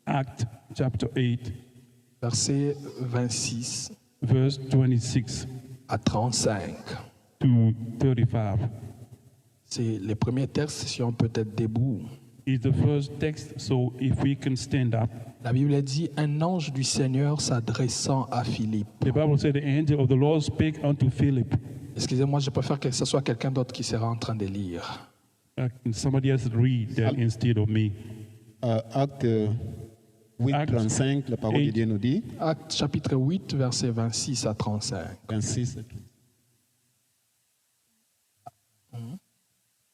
Acts chapter 8, verset 26 verse 26 à 35. to 35. C'est les premiers textes, si on peut être debout. Is the first text, so if we can stand up. La Bible dit, un ange du Seigneur s'adressant à Philippe. The Bible said the angel of the Lord spake unto Philip. Excusez-moi, je préfère que ce soit quelqu'un d'autre qui sera en train de lire. Can somebody else read that instead of me? Acte 8, Acte 35, la parole de 8. Dieu nous dit, Acte chapitre 8, versets 26 à 35. 26,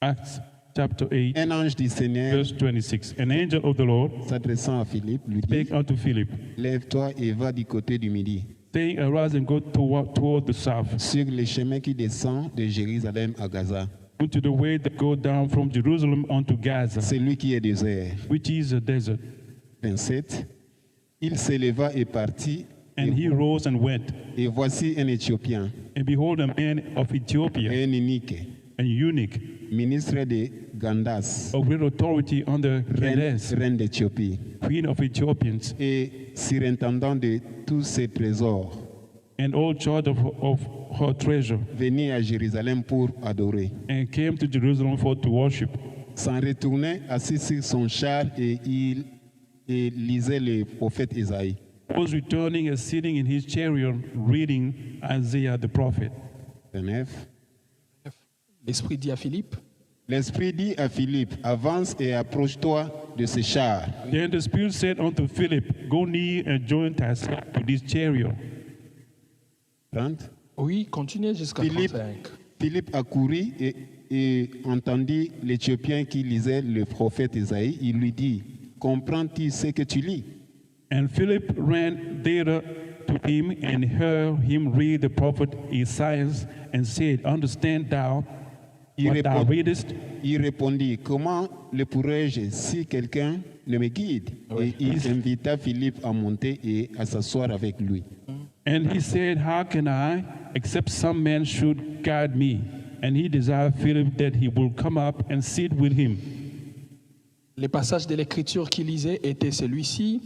Acts chapter 8, un ange du Seigneur verse 26. An angel of the Lord s'adressant à Philippe lui dit, spake unto Philip, lève-toi et va du côté du midi, saying, Arise and go toward the south, sur le chemin qui descend de Jérusalem à Gaza. unto the way that go down from Jerusalem unto Gaza, C'est lui qui est désert. which is a desert. 27. Il s'éleva et partit, And he rose and went. et voici un Éthiopien, And behold, a man of Ethiopia, un eunuque, an eunuch ministre de Gandas, of great authority under Candace, reine d'Éthiopie, queen of Ethiopians, et surintendant de tous ses trésors, and all charge of her treasure, venait à Jérusalem pour adorer. and came to Jerusalem for to worship. S'en retournait assis sur son char et il lisait le prophète Isaïe. Was returning and sitting in his chariot, reading Isaiah the prophet. 29. L'Esprit dit à Philippe, L'Esprit dit à Philippe, avance et approche-toi de ce char. Then the Spirit said unto Philip, Go near and join thyself to this chariot. 30. oui, continuez jusqu'à Philippe, 35. Philippe accourut et entendit l'Éthiopien qui lisait le prophète Isaïe. Il lui dit, comprends-tu ce que tu lis? And Philip ran thither to him and heard him read the prophet Isaiah and said, Understand thou Il, what thou répond- readest? il répondit, comment le pourrais-je si quelqu'un ne me guide? Et il invita Philippe à monter et à s'asseoir avec lui. And he said, How can I, except some man should guide me? And he desired Philip that he would come up and sit with him. Les passages de l'Écriture qu'il lisait étaient celui-ci.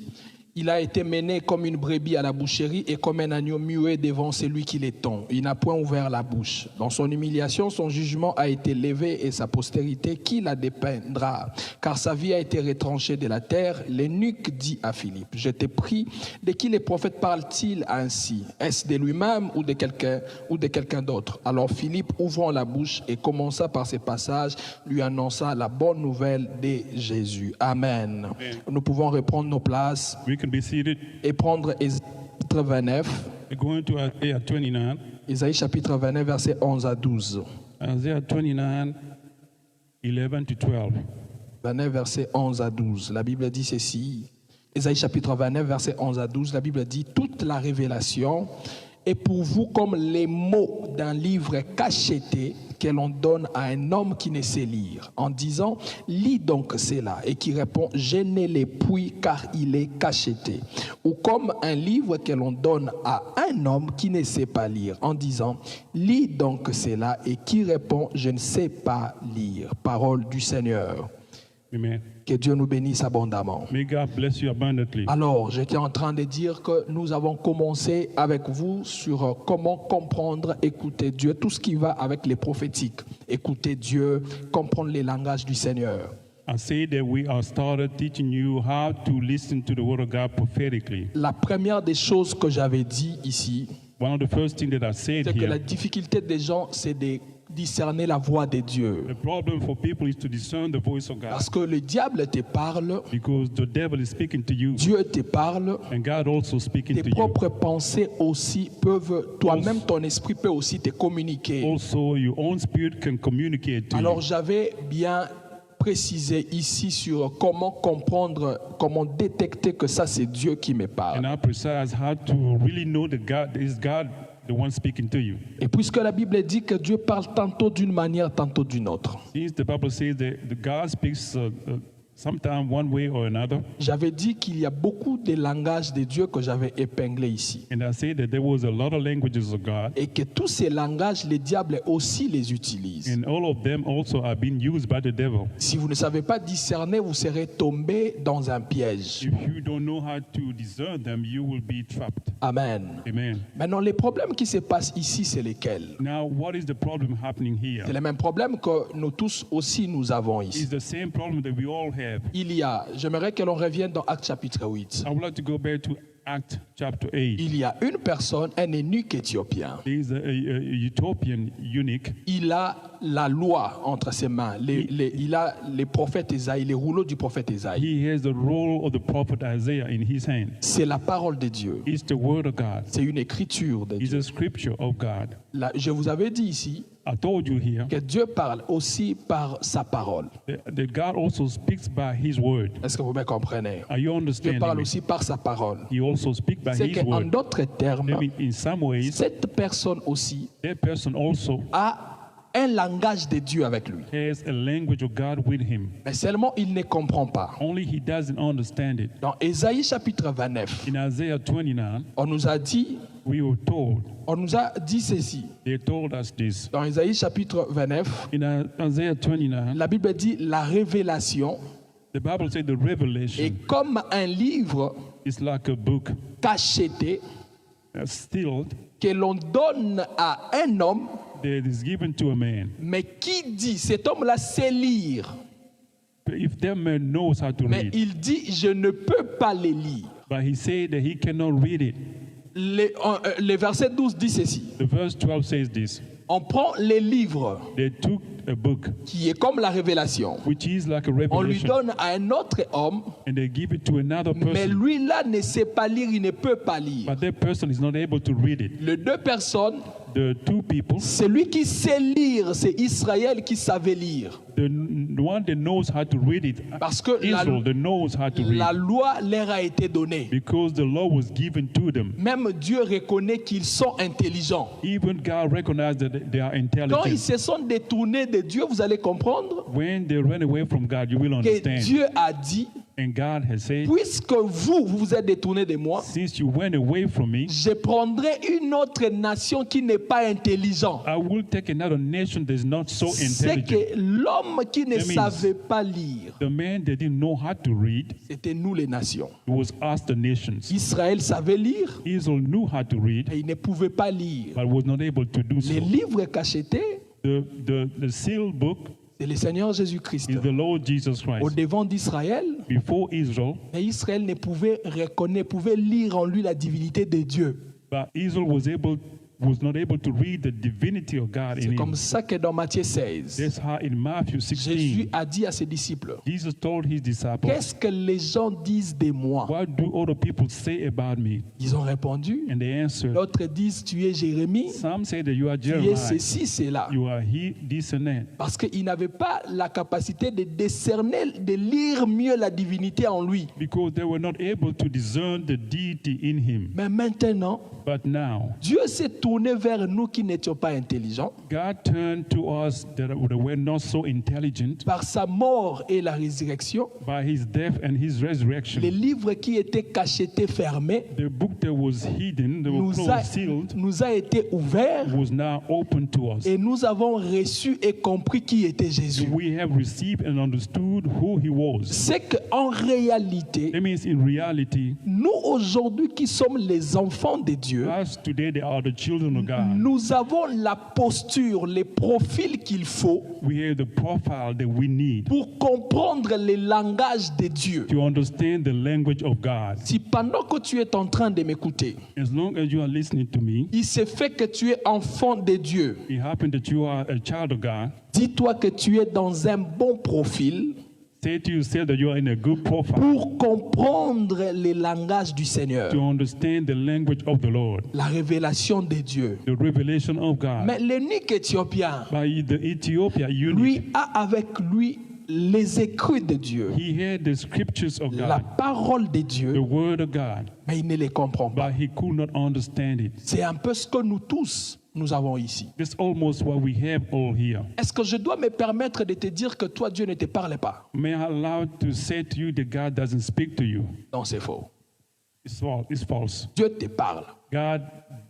Il a été mené comme une brebis à la boucherie et comme un agneau muet devant celui qui l'étend. Il n'a point ouvert la bouche. Dans son humiliation, son jugement a été levé et sa postérité, qui la dépeindra? Car sa vie a été retranchée de la terre. L'eunuque dit à Philippe, je t'ai pris, de qui les prophètes parlent-ils ainsi? Est-ce de lui-même ou de quelqu'un d'autre? Alors Philippe, ouvrant la bouche et commença par ces passages, lui annonça la bonne nouvelle de Jésus. Amen. Nous pouvons reprendre nos places We can be seated. et prendre Ésaïe chapitre 29, We're going to Isaiah 29. Ésaïe chapitre 29, versets 11 à 12. Isaiah 29, 11 to 12. 29, versets 11 à 12. La Bible dit ceci. Ésaïe chapitre 29, versets 11 à 12. La Bible dit, toute la révélation est pour vous comme les mots d'un livre cacheté que l'on donne à un homme qui ne sait lire, en disant, lis donc cela, et qui répond, je ne l'ai point car il est cacheté. Ou comme un livre que l'on donne à un homme qui ne sait pas lire, en disant, lis donc cela, et qui répond, je ne sais pas lire. Parole du Seigneur. Amen. Que Dieu nous bénisse abondamment. May God bless you abundantly. Alors, j'étais en train de dire que nous avons commencé avec vous sur comment comprendre, écouter Dieu, tout ce qui va avec les prophétiques. Écouter Dieu, comprendre les langages du Seigneur. I say that we are started teaching you how to listen to the word of God prophetically. La première des choses que j'avais dit ici, One of the first things that I said c'est que la here, difficulté des gens, c'est de discerner la voix de Dieu. the problem for people is to discern the voice of God, Parce que le diable te parle, because the devil is speaking to you Dieu te parle, and God also speaking tes to you. propres pensées aussi peuvent, toi-même ton esprit peut aussi te communiquer. Also, your own spirit can communicate to Alors you. j'avais bien précisé ici sur comment comprendre, comment détecter que ça c'est Dieu qui me parle. And I precise how to really know that God is God, the one speaking to you. Et puisque la Bible dit que Dieu parle tantôt d'une manière, tantôt d'une autre. Since the Bible says that the God speaks sometime one way or another. J'avais dit qu'il y a beaucoup de langages de Dieu que j'avais épinglés ici. And I said that there was a lot of languages of God, Et que tous ces langages, le diable aussi les utilise. and all of them also are being used by the devil. Si vous ne savez pas discerner, vous serez tombé dans un piège. If you don't know how to discern them, you will be trapped. Amen. Amen. Maintenant, les problèmes qui se passent ici, c'est lesquels? Now, what is the problem happening here? C'est le même problème que nous tous aussi nous avons It's ici. the same problem that we all have. J'aimerais que l'on revienne dans Actes chapitre 8. I would like to go back to Acts chapter 8. Il y a une personne, un eunuque éthyopien. There is a Ethiopian eunuch. Il a la loi entre ses mains. Il a les prophètes Ésaïe, les rouleaux du prophète Ésaïe. He has the roll of the prophet Isaiah in his hand. C'est la parole de Dieu. It's the word of God. C'est une écriture de It's Dieu. a scripture of God. Je vous avais dit ici I told you here que Dieu parle aussi par sa parole. that God also speaks by his word. Est-ce que vous me comprenez? Are you Dieu understanding parle me? aussi par sa parole. He also speaks by C'est his qu'en word. d'autres termes, I mean, in some ways, cette personne aussi that person also a un langage de Dieu avec lui. has a language of God with him. Mais seulement il ne comprend pas. Only he doesn't understand it. Dans Ésaïe chapitre 29, In Isaiah 29, on nous a dit ceci. they told us this. Dans Ésaïe chapitre 29, In Isaiah 29, la Bible dit la révélation the Bible said the est revelation comme un livre is like a book cacheté sealed que l'on donne à un homme, that is given to a man. mais qui dit, cet homme-là sait lire, If that man knows how to mais read, il dit, je ne peux pas les lire. but he said that he cannot read it. Le verset 12 dit ceci. The verse 12 says this. On prend les livres, They took a book, qui est comme la révélation. which is like a On lui revelation, donne à un autre homme, and they give it to another mais person. lui-là ne sait pas lire, il ne peut pas lire. But that person is not able to read it. Les deux personnes, The two people, celui qui sait lire, c'est Israël qui savait lire. the one that knows how to read it, Parce que Israel that knows how to la read, loi leur a été donnée. because the law was given to them. Même Dieu reconnaît qu'ils sont intelligents. Even God recognized that they are Quand ils intelligent. se sont détournés de Dieu, vous allez comprendre When they run away from God, you will que understand. Dieu a dit, And God has said, puisque vous vous êtes détournés de moi, since you went away from me, je prendrai une autre nation qui n'est pas intelligente. I will take another nation that is not so C'est intelligent. que l'homme qui ne That means- savait pas lire, The man that didn't know how to read, c'était nous les nations. it was us, the nations. Israël savait lire, Israel knew how to read, mais il ne pouvait pas lire. but was not able to do so. Les livres cachetés, The sealed book c'est le Seigneur Jésus-Christ. is the Lord Jesus Au Christ. devant d'Israël, Before Israel, mais Israël ne pouvait reconnaître, pouvait lire en lui la divinité de Dieu. but Israel was not able to read the divinity of God in C'est comme him. ça que dans Matthieu 16, That's how in Matthew Jésus 16, a dit à ses disciples, Jesus told his disciples, qu'est-ce que les gens disent de moi? what do other people say about me? Ils ont répondu, And they answered, d'autres disent, tu es Jérémie, some say that you are tu es Jeremiah, ceci, cela. you are he, this and that. Parce qu'ils n'avaient pas la capacité de décerner, de lire mieux la divinité en lui. Because they were not able to discern the deity in him. Mais maintenant, But now, Dieu s'est tourné vers nous qui n'étions pas intelligents. God turned to us that were not so intelligent Par sa mort et la résurrection, by his death and his les resurrection. livres qui étaient cachetés, fermés, The book that was hidden, that was nous a, closed, sealed, nous a été ouverts was now open to us. et nous avons reçu et compris qui était Jésus. We have received and understood who he was. C'est qu'en réalité, That means in reality, nous aujourd'hui qui sommes les enfants de Dieu, us today they are the children of God. nous avons la posture, les profils qu'il faut We have the profile that we need pour comprendre les langages de Dieu. to understand the language of God. Si pendant que tu es en train de m'écouter, As long as you are listening to me, il se fait que tu es enfant de Dieu, it happened that you are a child of God. dis-toi que tu es dans un bon profil Say to yourself that you are in a good profile pour comprendre les langages du Seigneur, to understand the language of the Lord, la révélation de Dieu. the revelation of God. Mais l'eunuque éthiopien, By the Ethiopia eunuch, lui a avec lui les écrits de Dieu, he had the scriptures of la God, parole de the Dieu, word of God, mais il ne les comprend pas. but he could not understand it. C'est un peu ce que nous tous, nous avons ici. That's almost what we have all here. Est-ce que je dois me permettre de te dire que toi, Dieu ne te parle pas? May I allow to say to you that God doesn't speak to you? Non, c'est faux. It's false. It's false. Dieu te parle, God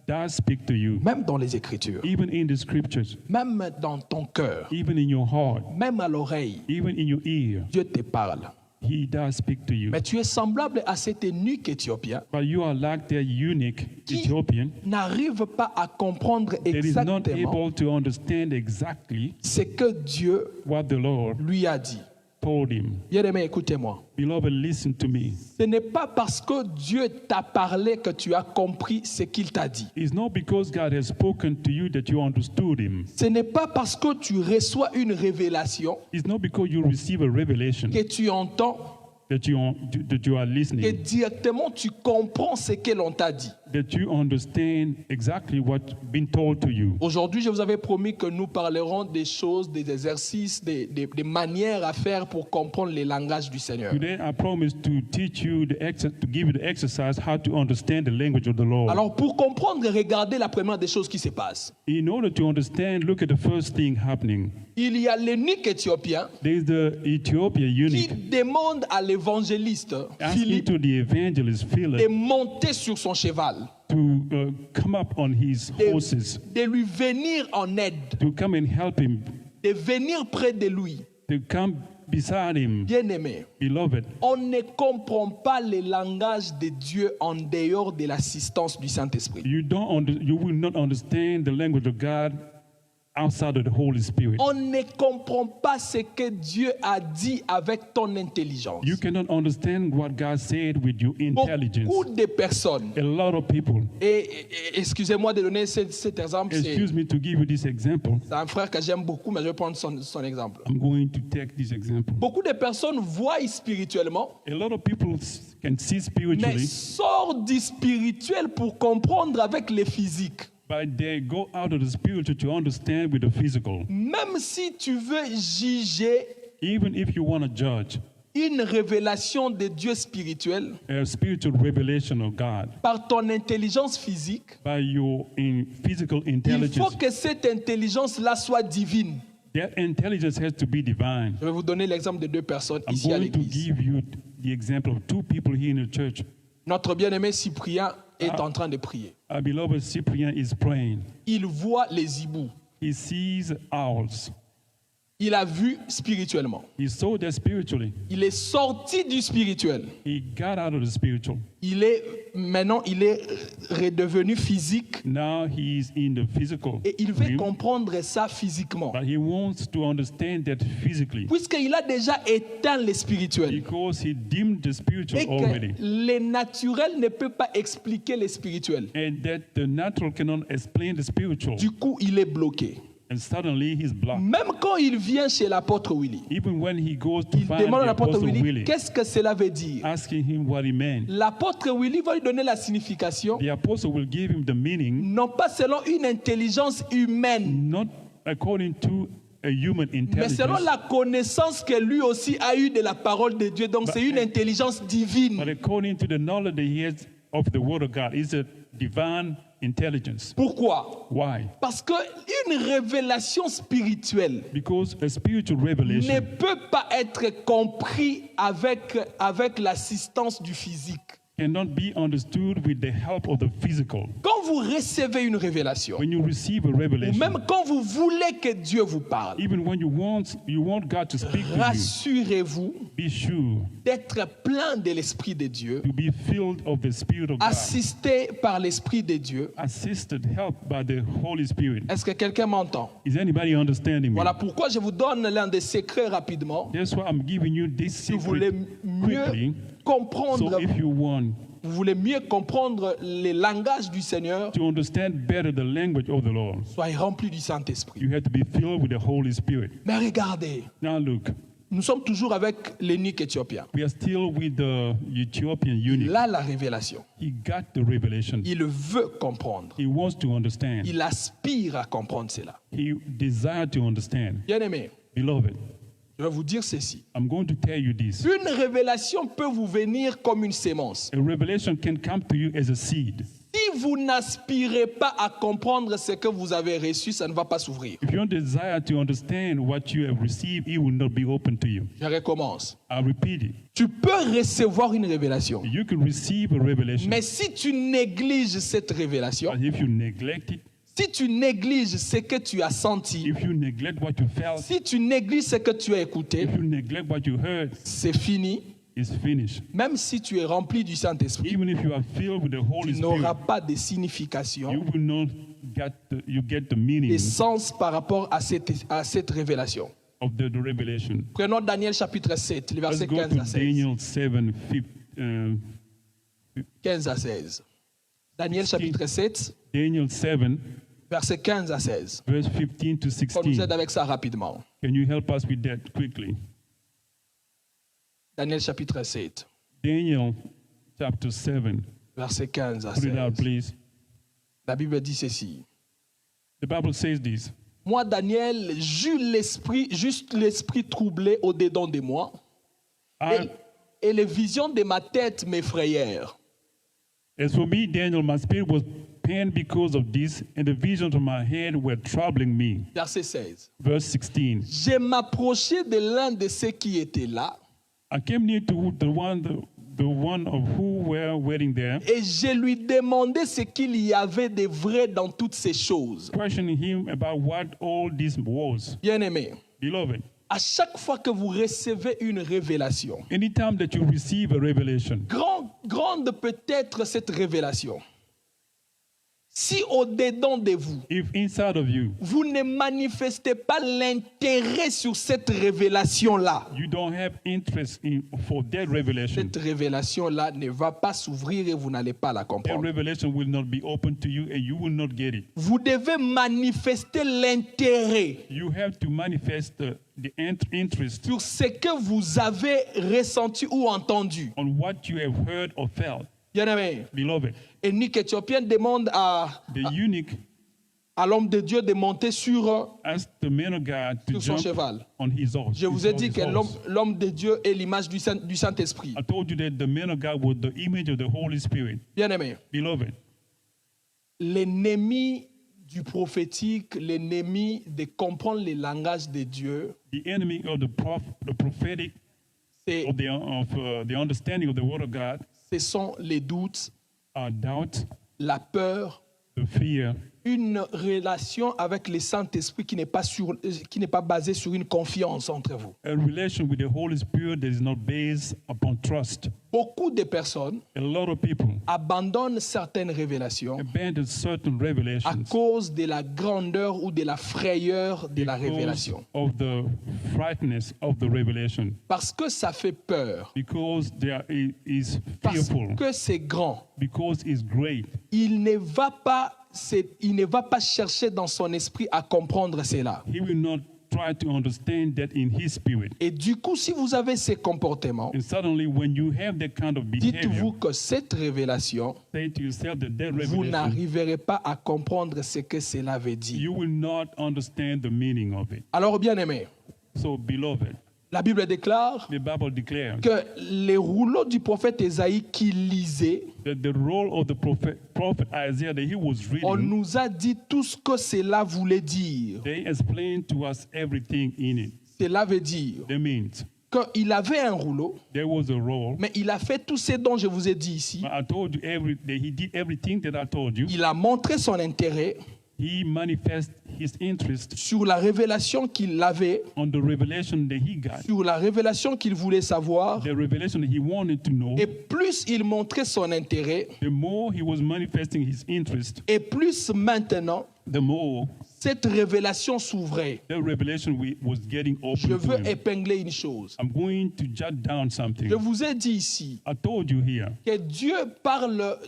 does speak to you, même dans les Écritures, even in the scriptures, même dans ton cœur, even in your heart, même à l'oreille. even in your ear. Dieu te parle. He does speak to you. Mais tu es semblable à cet eunuque éthiopien But you are like the eunuch qui Ethiopian n'arrive pas à comprendre that is not exactement able to understand exactly ce que Dieu what the Lord lui a dit. told him. Bien-aimé, écoutez-moi. Beloved, listen to me. Ce n'est pas parce que Dieu t'a parlé que tu as compris ce qu'il t'a dit. It's not because God has spoken to you that you understood him. Ce n'est pas parce que tu reçois une révélation It's not because you receive a revelation que tu entends, that you are que listening, directement tu comprends ce que l'on t'a dit. that you understand exactly what's been told to you. Aujourd'hui, je vous avais promis que nous parlerons des choses, des exercices, des manières à faire pour comprendre les langages du Seigneur. Today, I promise to teach you to give you the exercise how to understand the language of the Lord. Alors, pour comprendre, regardez la première des choses qui se passe. In order to understand, look at the first thing happening. Il y a l'eunuque éthiopien There is the Ethiopian qui eunuch demande à l'évangéliste asking Philippe to the evangelist de Philip monter sur son cheval, to come up on his horses, de lui venir en aide, to come and help him, de venir près de lui. to come beside him. Bien-aimé, Beloved, on ne comprend pas le langage de Dieu en dehors de l'assistance du Saint-Esprit. you will not understand the language of God outside of the Holy Spirit. On ne comprend pas ce que Dieu a dit avec ton intelligence. You cannot understand what God said with your intelligence. Beaucoup de personnes, A lot of people, et excusez-moi de donner cet exemple, excuse me to give you this example. c'est un frère que j'aime beaucoup, mais je vais prendre son exemple. I'm going to take this example. Beaucoup de personnes voient spirituellement, A lot of people can see mais spiritually, sortent du spirituel pour comprendre avec le physique. but they go out of the spiritual to understand with the physical. Même si tu veux juger Even if you want to judge une révélation de Dieu spirituel a spiritual revelation of God par ton intelligence physique, by your physical il faut intelligence, que cette intelligence-là soit divine. that intelligence has to be divine. Je vais vous donner l'exemple de deux personnes I'm ici à going to l'église. give you the example of two people here in the church. Notre bien-aimé Cyprien est en train de prier. Our beloved Cyprian is praying. Il voit les hiboux. He sees owls. Il a vu spirituellement. He saw that spiritually. Il est sorti du spirituel. He got out of the spiritual. Maintenant, il est redevenu physique Now he's in the physical et il veut realm, comprendre ça physiquement. but he wants to understand that physically Puisqu'il a déjà éteint le spirituel because he dimmed the spiritual et que already, le naturel ne peut pas expliquer le spirituel. and that the natural cannot explain the spiritual. Du coup, il est bloqué. And suddenly he's blocked. Même quand il vient chez l'apôtre Willy, Even when he goes to il find demande à the l'apôtre apostle Willy, Willie, qu'est-ce que cela veut dire? asking him what he meant, L'apôtre Willy va lui donner la signification, the apostle will give him the meaning, non pas selon une intelligence humaine, not according to a human mais intelligence, selon la connaissance que lui aussi a eue de la parole de Dieu. Donc c'est une intelligence but divine. according to the knowledge that he has of the word of God. It's a divine intelligence. Pourquoi? Why? Parce qu'une révélation spirituelle Because a spiritual ne revelation peut pas être compris avec l'assistance du physique. cannot be understood with the help of the physical. Quand vous recevez une révélation, When you receive a ou revelation, même quand vous voulez que Dieu vous parle, even when you want God to speak to rassurez-vous you, be sure d'être plein de l'Esprit de Dieu, to be filled of the Spirit of God, assisté par l'Esprit de Dieu. assisted, helped by the Holy Spirit. Est-ce que quelqu'un m'entend? Is anybody understanding me? Voilà pourquoi je vous donne l'un des secrets rapidement. That's why I'm giving you this Si vous voulez secret mieux quickly. comprendre, So if you want vous voulez mieux comprendre les langages du Seigneur, to understand better the language of the Lord, soyez remplis du Saint-Esprit. you have to be filled with the Holy Spirit. Mais regardez, Now look, nous sommes toujours avec l'eunuque éthiopien. we are still with the Ethiopian eunuch. Il a la révélation. He got the revelation. Il veut comprendre. He wants to understand. Il aspire à comprendre cela. He desired to understand. Bien-aimé, Beloved, je vais vous dire ceci. I'm going to tell you this. Une révélation peut vous venir comme une sémence. A revelation can come to you as a seed. Si vous n'aspirez pas à comprendre ce que vous avez reçu, ça ne va pas s'ouvrir. If you don't desire to understand what you have received, it will not be open to you. Je recommence. I'll repeat it. Tu peux recevoir une révélation. You can receive a revelation, Mais si tu négliges cette révélation, but if you neglect it, si tu négliges ce que tu as senti, if you neglect what you felt, si tu négliges ce que tu as écouté, if you neglect what you heard, c'est fini. it's finished. Même si tu es rempli du Saint-Esprit, Even if you are filled with the Holy tu n'auras Spirit, pas de signification, you will not get the meaning de sens par rapport à cette révélation. of the revelation. Prenons Daniel chapitre 7, les Let's versets go 15 to à 16. Daniel 7, 15 à 16. Daniel chapitre 7, Daniel 7, versets 15 à 16. verse 15 to On nous 16. aide avec ça rapidement. Can you help us with that quickly? Daniel chapitre 7, Daniel chapter 7. versets 15 à Put it out, 16. please. La Bible dit ceci. The Bible says this. Moi, Daniel, juste l'esprit troublé au-dedans de moi, I, et les visions de ma tête m'effrayèrent. as for me, Daniel, my spirit was pained because of this, and the visions of my head were troubling me. Verset 16. Verse 16. Je m'approchai de l'un de ceux qui étaient là, I came near to the one of who were waiting there, et je lui demandai ce qu'il y avait de vrai dans toutes ces choses. questioning him about what all this was. Bien-aimé, Beloved, à chaque fois que vous recevez une révélation, anytime that you receive a revelation, grande peut-être cette révélation, si au-dedans de vous, if inside of you, vous ne manifestez pas l'intérêt sur cette révélation-là, you don't have interest for that revelation, cette révélation-là ne va pas s'ouvrir et vous n'allez pas la that comprendre. revelation will not be open to you and you will not get it. Vous devez manifester l'intérêt You have to manifest the interest sur ce que vous avez ressenti ou entendu. on what you have heard or felt. Bien-aimé, Beloved, Eunuque éthiopien demande à the eunuch l'homme de Dieu de monter sur asked the man of God to Sur son jump cheval. on his horse. Je vous ai dit his que horse. l'homme de Dieu est l'image du Saint-Esprit. I told you that the man of God was the image of the Holy Spirit. Bien-aimé, Beloved, l'ennemi du prophétique, l'ennemi de comprendre le langage de Dieu, the enemy of the prophetic, c'est- of the understanding of the word of God, ce sont les doutes, doubt, la peur, the fear, une relation avec le Saint-Esprit qui n'est pas basée sur une confiance entre vous. a relation with the Holy Spirit that is not based upon trust. Beaucoup de personnes A lot of people abandonnent certaines révélations abandon certain à revelations cause de la grandeur ou de la frayeur de la because révélation. of the frightness of the revelation, Parce que ça fait peur, because there is parce fearful, que c'est grand. because it's great. Il ne va pas chercher dans son esprit à comprendre cela. He will not try to understand that in his spirit. Et du coup, si vous avez ces comportements, And suddenly, when you have that kind of dites-vous behavior, que cette révélation, say to yourself that vous revelation, n'arriverez pas à comprendre ce que cela veut dire. you will not understand the meaning of it. Alors, bien aimé, So, beloved, la Bible déclare the Bible declares que les rouleaux du prophète Ésaïe qu'il lisait, that the role of the prophet Isaiah that he was on reading, nous a dit tout ce que cela voulait dire. they explained to us everything in it. Cela veut dire That means qu'il avait un rouleau, there was a role. mais il a fait tout ce dont je vous ai dit ici. I told you that he did everything that I told you. Il a montré son intérêt He manifested his interest sur la révélation qu'il avait, on the revelation that he got, sur la révélation qu'il voulait savoir. the revelation that he wanted to know. Et plus il montrait son intérêt, The more he was manifesting his interest, et plus maintenant, the more cette révélation s'ouvrait. the revelation was getting Je open to veux him. épingler une chose. I'm going to jot down something. Je vous ai dit ici I told you here que Dieu parle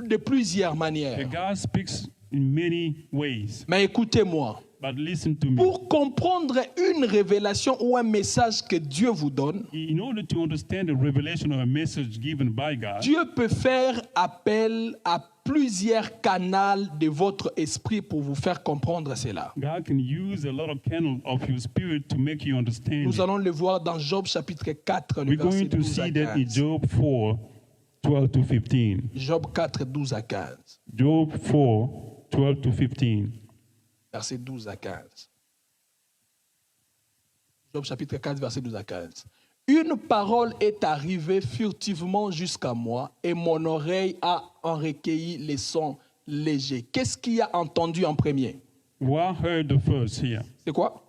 de plusieurs that manières. God speaks in many ways. Mais écoutez-moi, But listen to me. pour comprendre une révélation ou un message que Dieu vous donne, In order to understand the revelation of a message given by God, Dieu peut faire appel à plusieurs canaux de votre esprit pour vous faire comprendre cela. God can use a lot of channels of your spirit to make you understand. Nous it. allons le voir dans Job chapitre 4, le We're verset going to 12 à see that in 15. Job 4, 12 to 15. Job 4, 12 à 15. Job 4, 12 to 15. Verset 12 à 15. Job chapitre 4, verset 12 à 15. Une parole est arrivée furtivement jusqu'à moi et mon oreille a en recueilli les sons légers. Qu'est-ce qu'il a entendu en premier? What heard the first here? C'est quoi?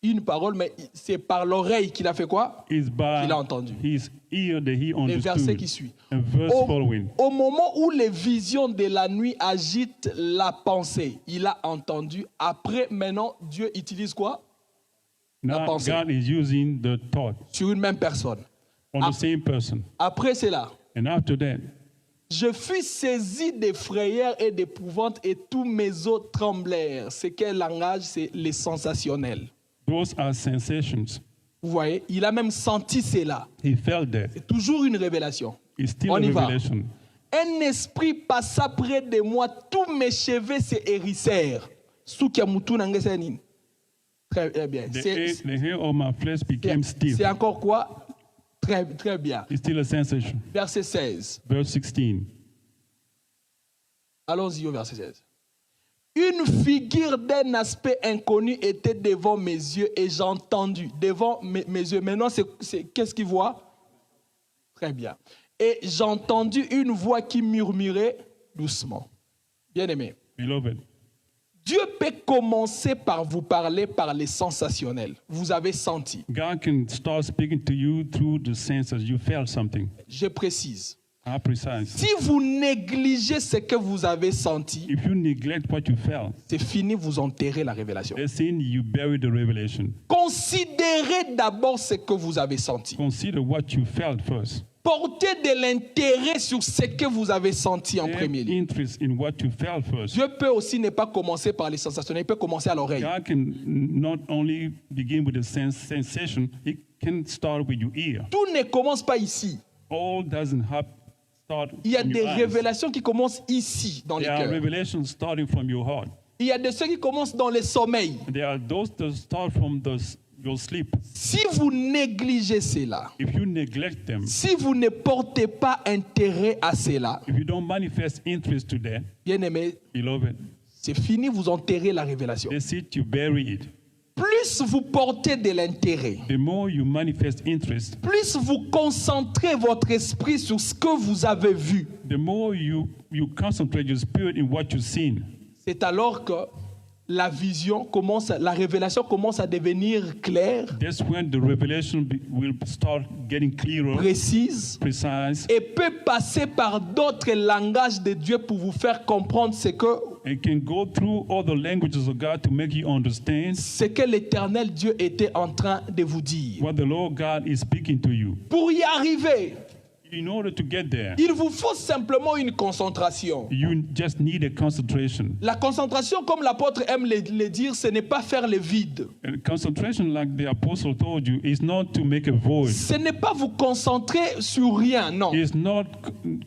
Une parole, mais c'est par l'oreille qu'il a fait quoi? Is by Qu'il a entendu. his ear that he Le verset qui understood. suit. And verse following. Au moment où les visions de la nuit agitent la pensée, il a entendu. Après, maintenant, Dieu utilise quoi? Now pensée. God is using the thought Sur une même personne. on Ah. the same person. Après cela, And after that, je fus saisi de frayeur et d'épouvante et tous mes os tremblèrent. C'est quel langage? C'est les sensationnels. those are sensations. Vous voyez, il a même senti cela. He felt that. C'est toujours une révélation. It's still On a y va. revelation. Un esprit passa près de moi, tous mes cheveux se hérissèrent. Sukiamutu nangesenin. Très bien. The hair of my flesh became stiff. C'est encore quoi? Très, très bien. It's still a sensation. Verset 16. Verse 16. Allons-y au verset 16. Une figure d'un aspect inconnu était devant mes yeux et j'ai entendu. Devant mes yeux. Maintenant, qu'est-ce qu'il voit? Très bien. Et j'ai entendu une voix qui murmurait doucement. Bien-aimé, Beloved, Dieu peut commencer par vous parler par les sensationnels. Vous avez senti. God can start speaking to you through the senses. You felt something. Je précise. How precise. Si vous négligez ce que vous avez senti, If you neglect what you felt, c'est fini, vous enterrez la révélation. it's in you bury the revelation. Considérez d'abord ce que vous avez senti. Consider what you felt first. Portez de l'intérêt sur ce que vous avez senti en Have premier lieu. interest in what you felt first. Dieu peut aussi ne pas commencer par les sensationnels, il peut commencer à l'oreille. God can not only begin with the sensation, He can start with your ear. Tout ne commence pas ici. All doesn't have start Il y a from des your eyes. révélations qui commencent ici, dans les There are cœurs. revelations starting from your heart. Il y a de ceux qui commencent dans les sommeils. There are those that start from your sleep. Si vous négligez cela, If you neglect them, si vous ne portez pas intérêt à cela, if you don't manifest interest to that, bien-aimé, beloved, c'est fini, vous enterrez la révélation. that's it, you bury it. Plus vous portez de l'intérêt, The more you manifest interest, plus vous concentrez votre esprit sur ce que vous avez vu, the more you concentrate your spirit in what you've seen. c'est alors que la vision commence, la révélation commence à devenir claire, That's when the revelation will start getting clearer, précise, precise, et peut passer par d'autres langages de Dieu pour vous faire comprendre and can go through all the languages of God to make you understand ce que l'Éternel Dieu était en train de vous dire. what the Lord God is speaking to you. Pour y arriver, In order to get there, il vous faut simplement une concentration. you just need a concentration. La concentration, comme l'apôtre aime le dire, ce n'est pas faire le vide. And concentration, like the apostle told you, is not to make a void. Ce n'est pas vous concentrer sur rien, non. It's not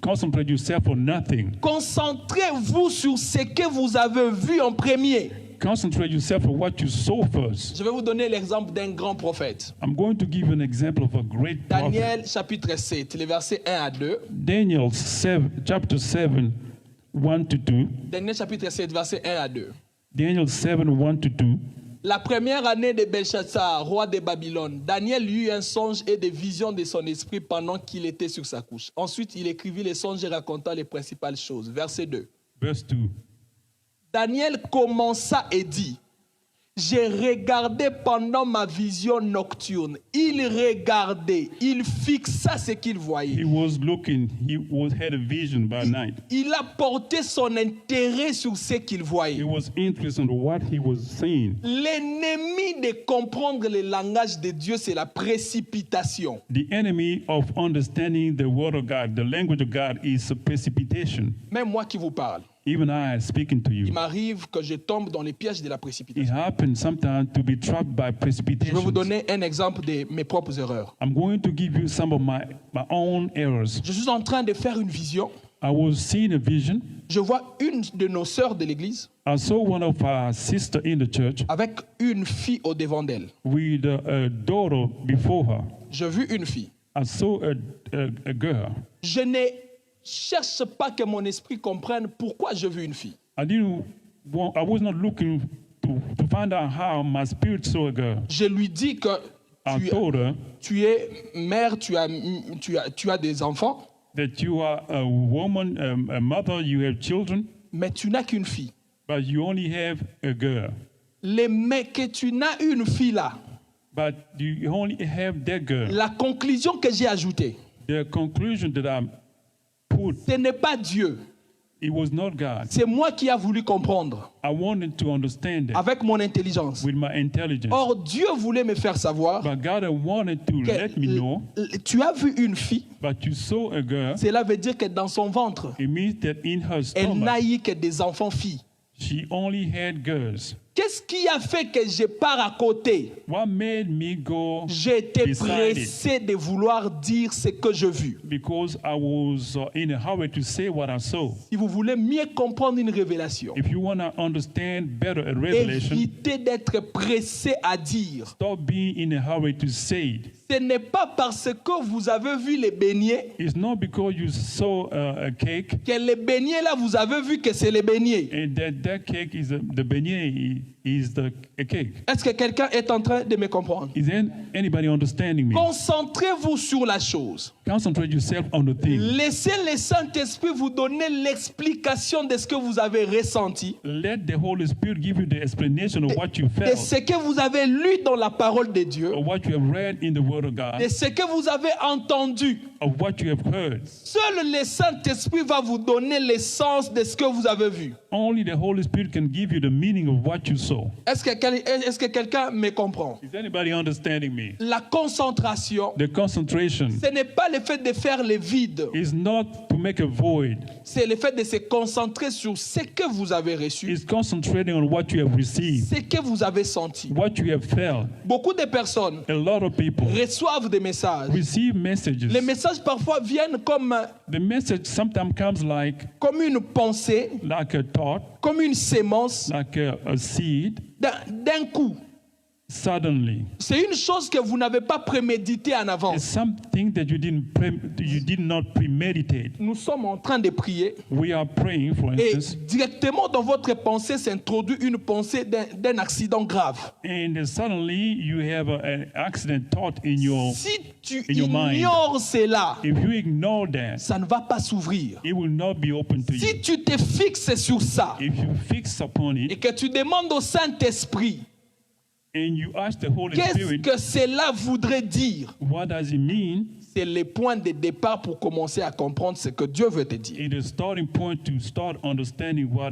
concentrate yourself on nothing. Concentrez-vous sur ce que vous avez vu en premier. Concentrate yourself on what you saw first. Je vais vous donner l'exemple d'un grand prophète. I'm going to give you an example of a great prophet. Daniel chapitre 7, les versets 1 à 2. Daniel 7, chapter 7, 1 to 2. Daniel chapitre 7, versets 1 à 2. Daniel 7, 1 to 2. La première année de Belshazzar, roi de Babylone, Daniel eut un songe et des visions de son esprit pendant qu'il était sur sa couche. Ensuite, il écrivit les songes et raconta les principales choses. Verset 2. Verse 2. Daniel commença et dit, j'ai regardé pendant ma vision nocturne. Il regardait, il fixa ce qu'il voyait. He was looking, had a vision by night. Il a porté son intérêt sur ce qu'il He voyait. was interested in what he was seeing. L'ennemi de comprendre le langage de Dieu, c'est la précipitation. The enemy of understanding the word of God, the language of God, is precipitation. Même moi qui vous parle, Even I speaking to il you. m'arrive que je tombe dans les pièges de la It précipitation. happens sometimes to be trapped by Je vais precipitation. vous donner un exemple de mes propres erreurs. I'm going to give you some of my own errors. Je suis en train de faire une vision. I was seeing a vision. Je vois une de nos sœurs de l'église I saw one of our sisters in the church avec une fille au devant d'elle. with a daughter before her. J'ai vu une fille. I saw a girl. Je ne cherche pas que mon esprit comprenne pourquoi je veux une fille. I was not looking to find out how my spirit saw a girl. Je lui dis que I told her tu es mère, tu as des enfants, that you are a woman, a mother, you have children, mais tu n'as qu'une fille. but you only have a girl. Mais que tu n'as une fille là, But you only have that girl. la conclusion que j'ai ajoutée, The conclusion that I put, ce n'est pas Dieu. it was not God. C'est moi qui ai voulu comprendre I wanted to understand it avec mon intelligence. with my intelligence. Or, Dieu voulait me faire savoir But God wanted to que let me know, tu as vu une fille, but you saw a girl. cela veut dire que dans son ventre, It means that in her elle n'a stomach, eu que des enfants filles. she only had girls. Qu'est-ce qui a fait que je pars à côté? What made me go J'ai été beside it? pressé de vouloir dire ce que je vis. Because I was in a hurry to say what I saw. Si vous voulez mieux comprendre une révélation, If you want to understand better a revelation, évitez d'être pressé à dire. stop being in a hurry to say it. Ce n'est pas parce que vous avez vu les beignets It's not because you saw a cake que les beignets là, vous avez vu que c'est les beignets. and that cake is the beignet is a cake. Est-ce que quelqu'un est en train de me comprendre? Is there anybody understanding me? Concentrez-vous sur la chose. Concentrate yourself on the thing. Laissez le Saint-Esprit vous donner l'explication de ce que vous avez ressenti, Let the Holy Spirit give you the explanation of what you de felt, ce que vous avez lu dans la parole de Dieu, of what you have read in the Word of de God, ce que vous avez entendu. of what you have heard. Seul le Saint-Esprit va vous donner l'essence de ce que vous avez vu. Only the Holy Spirit can give you the meaning of what you saw. Est-ce que quelqu'un me comprend? Is anybody understanding me? La concentration, The concentration ce n'est pas le fait de faire le vide, is not to make a void. c'est le fait de se concentrer sur ce que vous avez reçu, It's concentrating on what you have received, ce que vous avez senti. what you have felt. Beaucoup de personnes A lot of people reçoivent des messages. receive messages. Les messages parfois viennent The message sometimes comes comme une pensée, like a thought, comme une sémence like a seed, d'un coup. suddenly. C'est une chose que vous n'avez pas prémédité en It's avance. something that you did not premeditate. Nous sommes en train de prier We are praying, for et instance, directement dans votre pensée s'introduit une pensée d'un accident grave. and suddenly you have an accident thought in your. Si tu in your mind. ignores cela, If you ignore that, ça ne va pas s'ouvrir. it will not be open to Si you. tu te fixes sur ça If you fix upon et it que tu demandes au Saint-Esprit, and you ask the Holy qu'est-ce Spirit, que cela voudrait dire? what does it mean? C'est le point de départ pour commencer à comprendre ce que Dieu veut te dire. It is starting point to start understanding what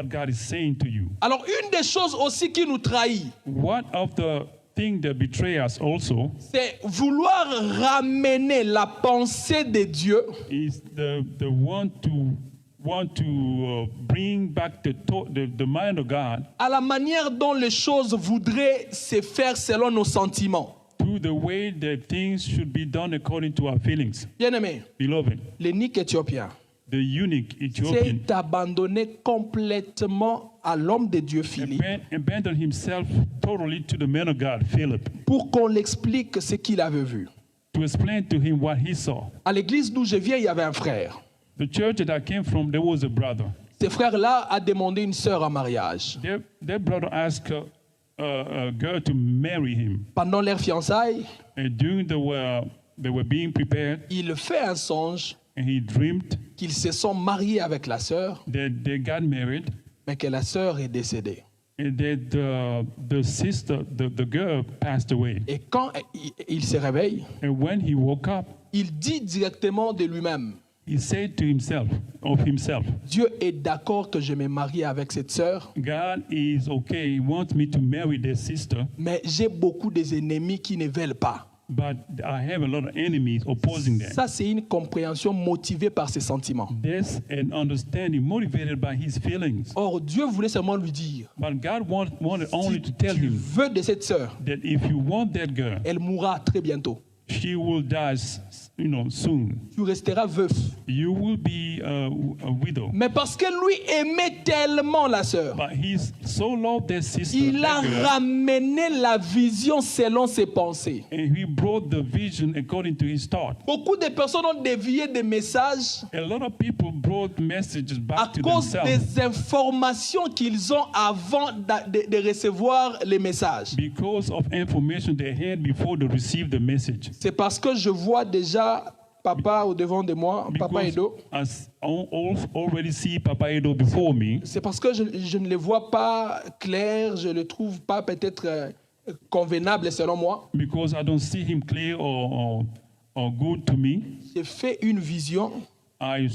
God is saying to you. Alors, une des choses aussi qui nous trahit, One of the things that betray us also c'est vouloir ramener la pensée de Dieu is the want to bring back the mind of God à la manière dont les choses voudraient se faire selon nos sentiments. to the way that things should be done according to our feelings. Bien-aimé, Beloved, l'eunuque éthiopien the eunuch Ethiopian s'est abandonné complètement à l'homme de Dieu Philippe abandoned himself totally to the man of God, Philip, pour qu'on l'explique ce qu'il avait vu. to explain to him what he saw. À l'église d'où je viens, il y avait un frère. The church that I came from, there was a brother. Ce frère-là a demandé une sœur en mariage. Their brother asked a girl to marry him. Pendant leur fiançailles, And during they were being prepared, il fait un songe and he dreamed qu'ils se sont mariés avec la sœur, that they got married, mais que la sœur est décédée. and that the sister, the girl, passed away. Et quand il se réveille, And when he woke up, il dit directement de lui-même, he said to himself, Dieu est d'accord que je me marie avec cette sœur, God is okay. He wants me to marry their sister, mais j'ai beaucoup d'ennemis qui ne veulent pas. but I have a lot of enemies opposing that. Ça, c'est une compréhension motivée par ses sentiments. There's an understanding motivated by his feelings. Or, Dieu voulait seulement lui dire, But God wanted only si to tell tu him veux de cette sœur, that if you want that girl, elle mourra très bientôt. she will die, soon. Tu resteras veuf. You will be a widow. Mais parce que lui aimait tellement la sœur, But he's so loved that sister, il a that girl, ramené la vision selon ses pensées. and he brought the vision according to his thought. Beaucoup de personnes ont dévié des messages A lot of people brought messages à back to cause themselves des informations qu'ils ont avant de recevoir les messages. because of information they had before they received the message. C'est parce que je vois déjà papa au devant de moi, Papa Because Edo. as I already see Papa Edo before me, C'est parce que je ne les vois pas clairs, je ne les trouve pas peut-être convenables selon moi. because I don't see him clear or good to me. J'ai fait une vision, I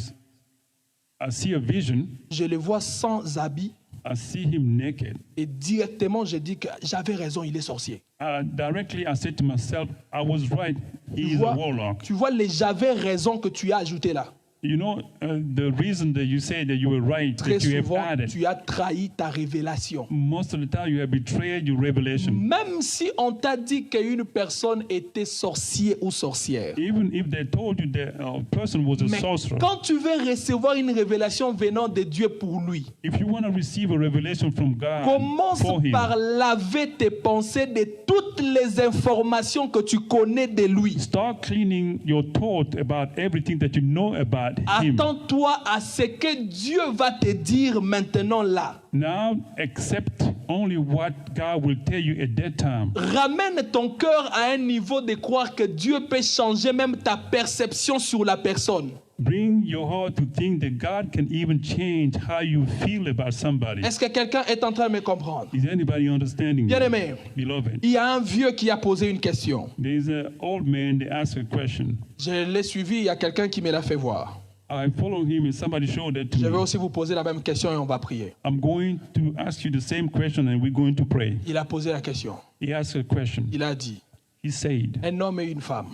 see a vision. je le vois sans habit I see him naked. et directement je dis que j'avais raison, il est sorcier. Directly, I said to myself, I was right. He is a warlock. Tu vois les j'avais raison que tu as ajouté là. You know, the reason that you say that you were right, Très that you have souvent, added, tu as trahi ta révélation. most of the time you have betrayed your revelation. Même si on t'a dit qu'une personne était sorcier ou sorcière. Even if they told you that a person was a Mais sorcerer, quand tu veux recevoir une révélation venant de Dieu pour lui, if you want to receive a revelation from God commence for him, par laver tes pensées de toutes les informations que tu connais de lui. start cleaning your thought about everything that you know about him. Attends-toi à ce que Dieu va te dire maintenant là. Now accept only what God will tell you at that time. Ramène ton cœur à un niveau de croire que Dieu peut changer même ta perception sur la personne. Bring your heart to think that God can even change how you feel about somebody. Est-ce que quelqu'un est en train de me comprendre? Is anybody understanding me? Bien-aimé, Beloved, il y a un vieux qui a posé une question. there's an old man that asked a question. Je l'ai suivi, il y a quelqu'un qui me l'a fait voir. I followed him and somebody showed that to Je vais me. aussi vous poser la même question et on va prier. I'm going to ask you the same question and we're going to pray. Il a posé la question. He asked a question. Il a dit, He said, un homme et une femme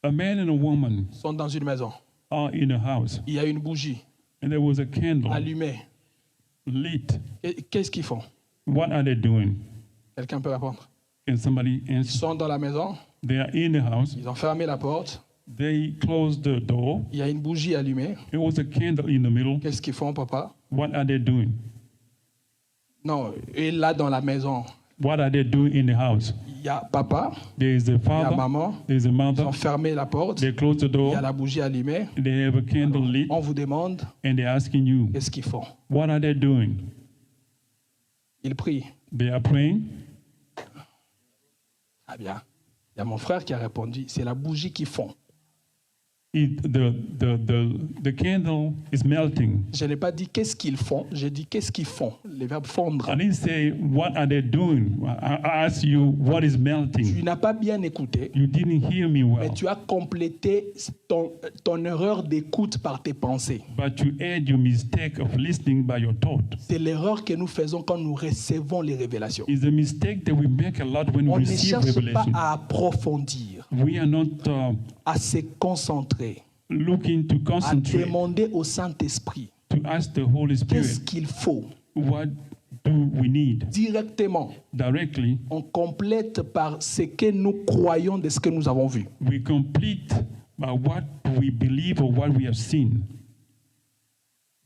a man and a woman sont dans une maison. are in a house Il y a une bougie and there was a candle allumée. lit. Et qu'est-ce qu'ils font? What are they doing? Quelqu'un peut répondre. Can somebody Ils answer? sont dans la maison, They are in the house. ils ont fermé la porte, They closed the door. il y a une bougie allumée. There was a candle in the middle. Qu'est-ce qu'ils font, papa? What are they doing? Non, et là dans la maison, What are they doing in the house? il y a papa, There is a il y a father, maman, there is a ils mother. ont fermé la porte, They close the il y door. a la bougie allumée. They have a candle lit, On vous demande, and they're asking you, qu'est-ce qu'ils font? what are they doing? Ils prient. They are praying. Ah bien. Il y a mon frère qui a répondu, c'est la bougie qui fond. The candle is melting. Je n'ai pas dit qu'est-ce qu'ils font, j'ai dit qu'est-ce qu'ils font. Le verbe fondre. I didn't say what are they doing. I asked you what is Tu melting. n'as pas bien écouté, You didn't hear me mais well, tu as complété ton erreur d'écoute par tes pensées. but you add your mistake of listening by your thought. C'est l'erreur que nous faisons quand nous recevons les révélations. It's a mistake that we make a lot when On we ne receive cherche pas revelation. à approfondir, We are not à se concentrer, looking to à concentrate, demander au Saint-Esprit to ask the Holy qu'est-ce Spirit, qu'il faut. what do we need? Directement, Directly, on complète par ce que nous croyons de ce que nous avons vu. we complete by what we believe or what we have seen.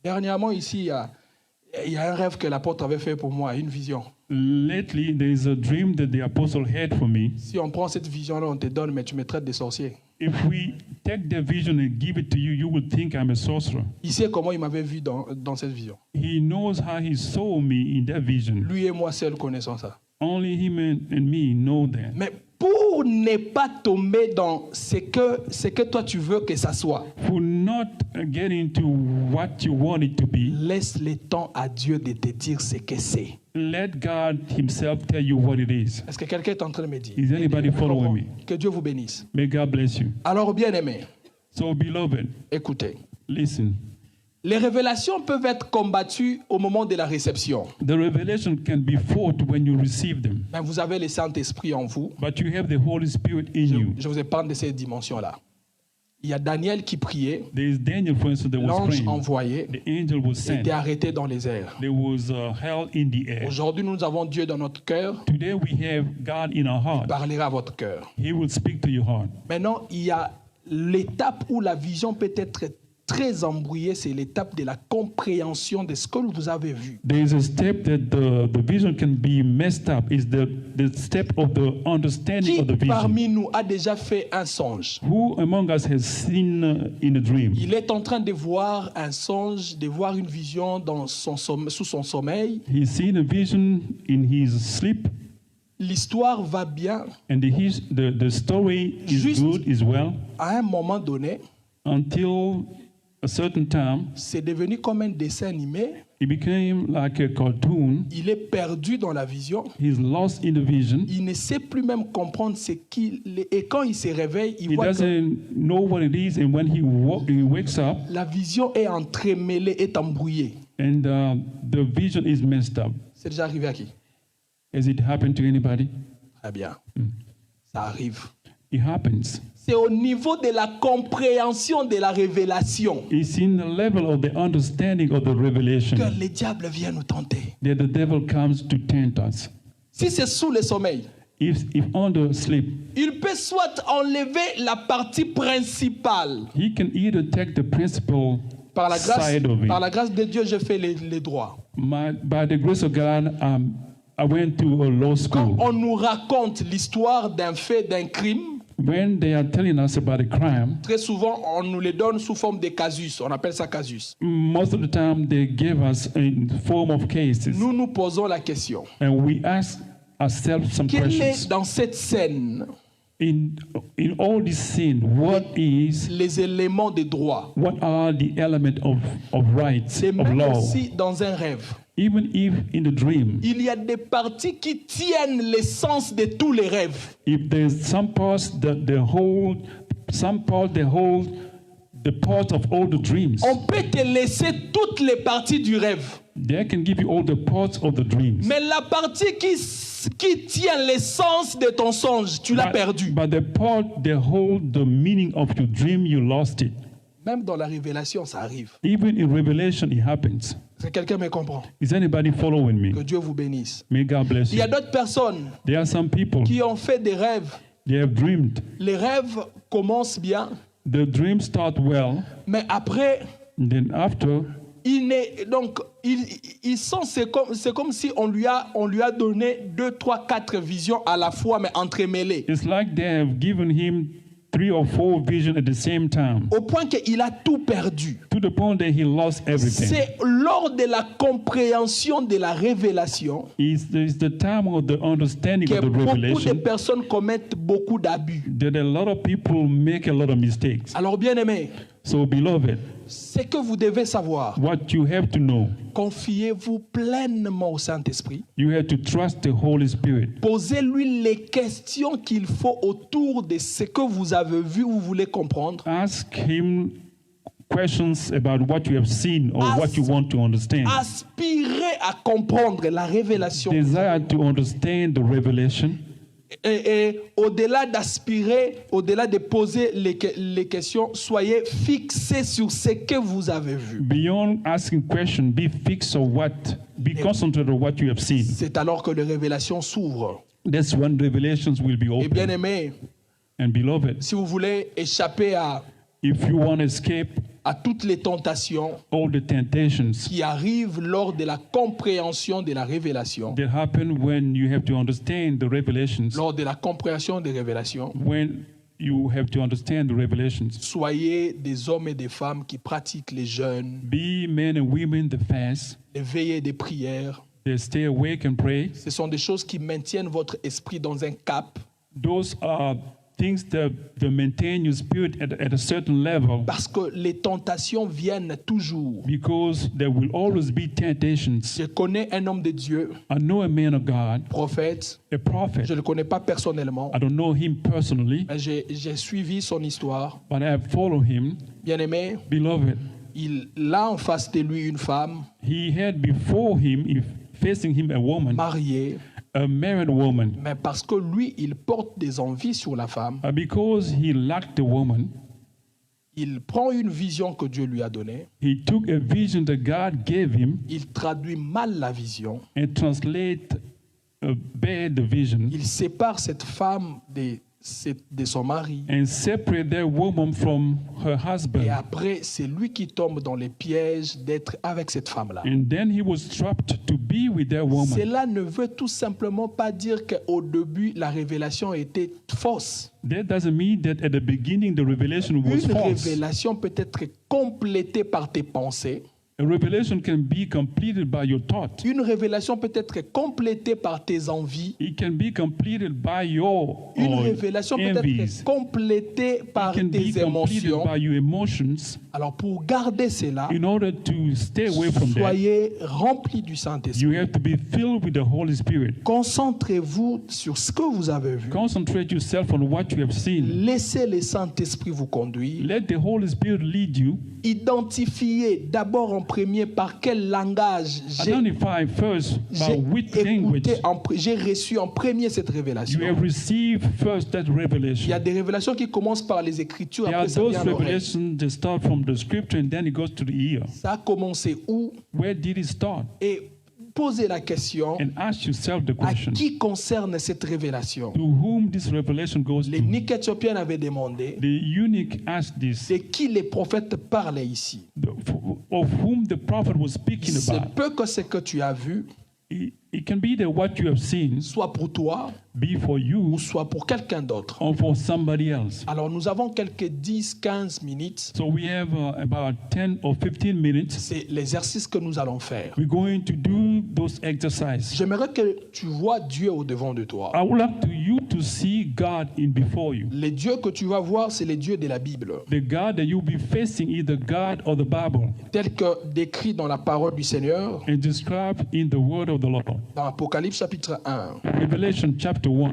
Dernièrement, ici, il y a un rêve que l'apôtre avait fait pour moi, une vision. Lately, there is a dream that the apostle had for me. Si on prend cette vision-là, on te donne, mais tu me traites de sorcier. If we take the vision and give it to you, you will think I'm a sorcerer. Il sait comment il m'avait vu dans cette vision. He knows how he saw me in that vision. Lui et moi seuls connaissons ça. Only him and me know that. Mais pour ne pas tomber dans ce que toi tu veux que ça soit, For not get into what you want it to be, laisse le temps à Dieu de te dire ce que c'est. let God himself tell you what it is. Est-ce que quelqu'un est en train de me dire? Is anybody following me? Que Dieu vous bénisse. May God bless you. Alors, bien-aimés, So, beloved, écoutez. listen. Les révélations peuvent être combattues au moment de la réception. The revelation can be fought when you receive them, Mais vous avez le Saint-Esprit en vous. but you have the Holy Spirit in you. Je vous ai parlé de ces dimensions-là. Il y a Daniel qui priait, There is Daniel, for instance, that was l'ange praying. envoyé The angel was sent. était arrêté dans les airs. There was hell in the air. Aujourd'hui, nous avons Dieu dans notre cœur. Today we have God in our heart. Il parlera à votre cœur. He will speak to your heart. Maintenant, il y a l'étape où la vision peut être très embrouillée, c'est l'étape de la compréhension de ce que vous avez vu. There is a step that the vision can be messed up. Is the step of the understanding Qui of the vision. parmi nous a déjà fait un songe? Who among us has seen in a dream? Il est en train de voir un songe, de voir une vision dans sous son sommeil. He's seen a vision in his sleep, L'histoire va bien. and the story is Juste- good as well À un moment donné, until a certain time. c'est devenu comme un dessin animé. It became like a cartoon. Il est perdu dans la vision. He's lost in the vision. Il ne sait plus même comprendre ce qu'il est. Et quand il se réveille, il He voit que doesn't know what it is, and when he wakes up, la vision est entremêlée, est embrouillée. and the vision is messed up. C'est déjà arrivé à qui? Has it happened to anybody? Très bien. Ça arrive. It happens. C'est au niveau de la compréhension de la révélation It's in the level of the understanding of the revelation que le diable vient nous tenter. that the devil comes to tempt us. Si c'est sous le sommeil, If on the sleep, il peut soit enlever la partie principale. he can either take the principal Par la grâce, side of it. par la grâce de Dieu, je fais les droits. By the grace of God, I went to a law Quand school. on nous raconte l'histoire d'un fait, d'un crime, When they are telling us about a crime, très souvent, on nous les donne sous forme de casus. On appelle ça casus. most of the time they give us in form of cases, Nous nous posons la question. and we ask ourselves some Quel est questions. dans cette scène In all this sin, what les éléments de droit? what are the elements of rights, C'est of même law? aussi dans un rêve. Even if in the dream, Il y a des parties qui tiennent l'essence de tous les rêves. if there's some parts that they hold, some parts they hold the part of all the dreams, On peut te laisser toutes les parties du rêve. they can give you all the parts of the dreams. Mais la partie qui tient l'essence de ton songe, tu l'as perdue. But the part they hold the meaning of your dream, you lost it. Même dans la révélation, ça arrive. Even in Revelation, it happens. Est-ce que quelqu'un me comprend? Is anybody following me? Que Dieu vous bénisse. May God bless Il y you. a d'autres personnes There are some people, qui ont fait des rêves. they have dreamed. Les rêves commencent bien, The dreams start well, mais après, and then after, ils sont, c'est comme si on lui a donné 2, 3, 4 visions à la fois, mais entremêlées. it's like they have given him 3 or 4 visions at the same time, Au point qu'il a tout perdu. to the point that he lost everything. C'est lors de la compréhension de la révélation It's the time of the understanding que of the beaucoup de revelation personnes commettent beaucoup d'abus. that a lot of people make a lot of mistakes. Alors, bien aimé, So, beloved, ce que vous devez savoir, what you have to know, confiez-vous pleinement au Saint-Esprit. you have to trust the Holy Spirit. Posez-lui les questions qu'il faut autour de ce que vous avez vu ou vous voulez comprendre. Ask him questions about what you have seen or what you want to understand. Aspirez à comprendre la révélation. Desire to understand the revelation. Et au-delà d'aspirer, au-delà de poser les questions, soyez fixés sur ce que vous avez vu. Beyond asking questions, be fixed on what, be concentrated on what you have seen. C'est alors que les révélations s'ouvrent. That's when revelations will be Et bien open. aimé, And beloved, si vous voulez échapper if you want to escape à toutes les tentations all the temptations qui arrivent lors de la compréhension de la révélation, that happen when you have to understand the revelations, lors de la compréhension des révélations, when you have to understand the revelations, soyez des hommes et des femmes qui pratiquent les jeûnes, be men and women that fast, les veillées des prières. that stay awake and pray. Ce sont des choses qui maintiennent votre esprit dans un cap, Those are things that maintain your spirit at a certain level, parce que les tentations viennent toujours. because there will always be temptations. Je connais un homme de Dieu, I know a man of God, prophète, a prophet. je ne le connais pas personnellement, I don't know him personally, mais j'ai suivi son histoire. but I have followed him. Bien-aimé, Beloved, il a en face de lui une femme he had before him, facing him, a woman, mariée, a married woman. mais parce que lui, il porte des envies sur la femme, Because he lacked the woman, Il prend une vision que Dieu lui a donnée, He took a vision that God gave him il traduit mal la vision, and translate bad the vision il sépare cette femme de son mari. and separate that woman from her husband. Et après, c'est lui qui tombe dans les pièges d'être avec cette femme-là. And then he was trapped to be with that woman. Cela ne veut tout simplement pas dire qu'au début, la révélation était fausse. That doesn't mean that at the beginning the revelation was Une false. révélation peut être complétée par tes pensées. A revelation can be completed by your thought. Une révélation peut être complétée par tes envies. It can be completed by your Une révélation peut envies. être complétée par It can be tes completed émotions. by your emotions. Alors pour garder cela, In order to stay away from that, soyez remplis du Saint-Esprit. you have to be filled with the Holy Spirit. Concentrez-vous sur ce que vous avez vu. Concentrate yourself on what you have seen. Laissez le Saint-Esprit vous conduire. Let the Holy Spirit lead you. Identifiez d'abord en premier par quel langage Identify first by which language j'ai reçu en premier cette you révélation. have received first that Il y a revelation. des révélations qui commencent par les Écritures, There are après ça those vient à l'oreille. revelations that start from the scripture and then it goes to the ear. Ça a commencé où? Where did it start? Et posez la question, And ask yourself the à question, qui concerne cette révélation? to whom this revelation goes Les to? Éthiopiens avaient demandé, The eunuch asked this, de qui les prophètes parlaient ici? of whom the prophet was speaking C'est about. peu que ce que tu as vu, It can be that what you have seen soit pour toi, be for you ou soit pour quelqu'un d'autre. or for somebody else. Alors nous avons quelques 10-15 minutes. So we have about 10 or 15 minutes. C'est l'exercice que nous allons faire. We're going to do those exercises. J'aimerais que tu vois Dieu au devant de toi. I would like you to see God in before you. Les dieux que tu vas voir, c'est les dieux de la Bible, The God that you'll be facing is the God of the Bible tels que décrits dans la parole du Seigneur, and described in the word of the Lord. dans Apocalypse chapitre 1. Revelation chapter 1.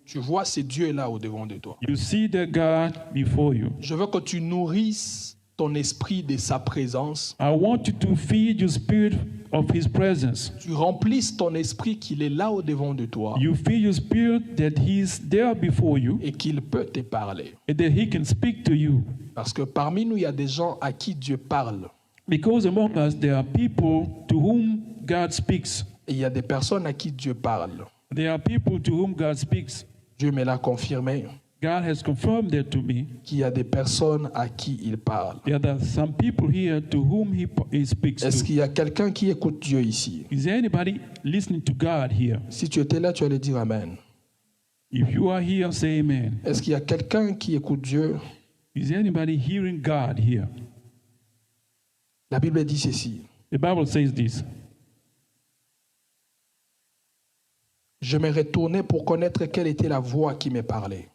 Tu vois ces dieux-là au devant de toi. You see the God before you. Je veux que tu nourrisses ton esprit de sa présence. I want you to feed your spirit of His presence. Tu remplisses ton esprit qu'il est là au devant de toi You feed your spirit that He's there before you et qu'il peut te parler. and that He can speak to you. Parce que parmi nous, il y a des gens à qui Dieu parle. Because among us there are people to whom God speaks. Et il y a des personnes à qui Dieu parle. There are people to whom God speaks. Dieu me l'a confirmé God has confirmed that to me. qu'il y a des personnes à qui il parle. There are some people here to whom He speaks Est-ce to. qu'il y a quelqu'un qui écoute Dieu ici? Is there anybody listening to God here? Si tu étais là, tu allais dire Amen. If you are here, say amen. Est-ce qu'il y a quelqu'un qui écoute Dieu? Is there anybody hearing God here? La Bible dit ceci. The Bible says this. Je me retournai pour connaître quelle était la voix qui me parlait.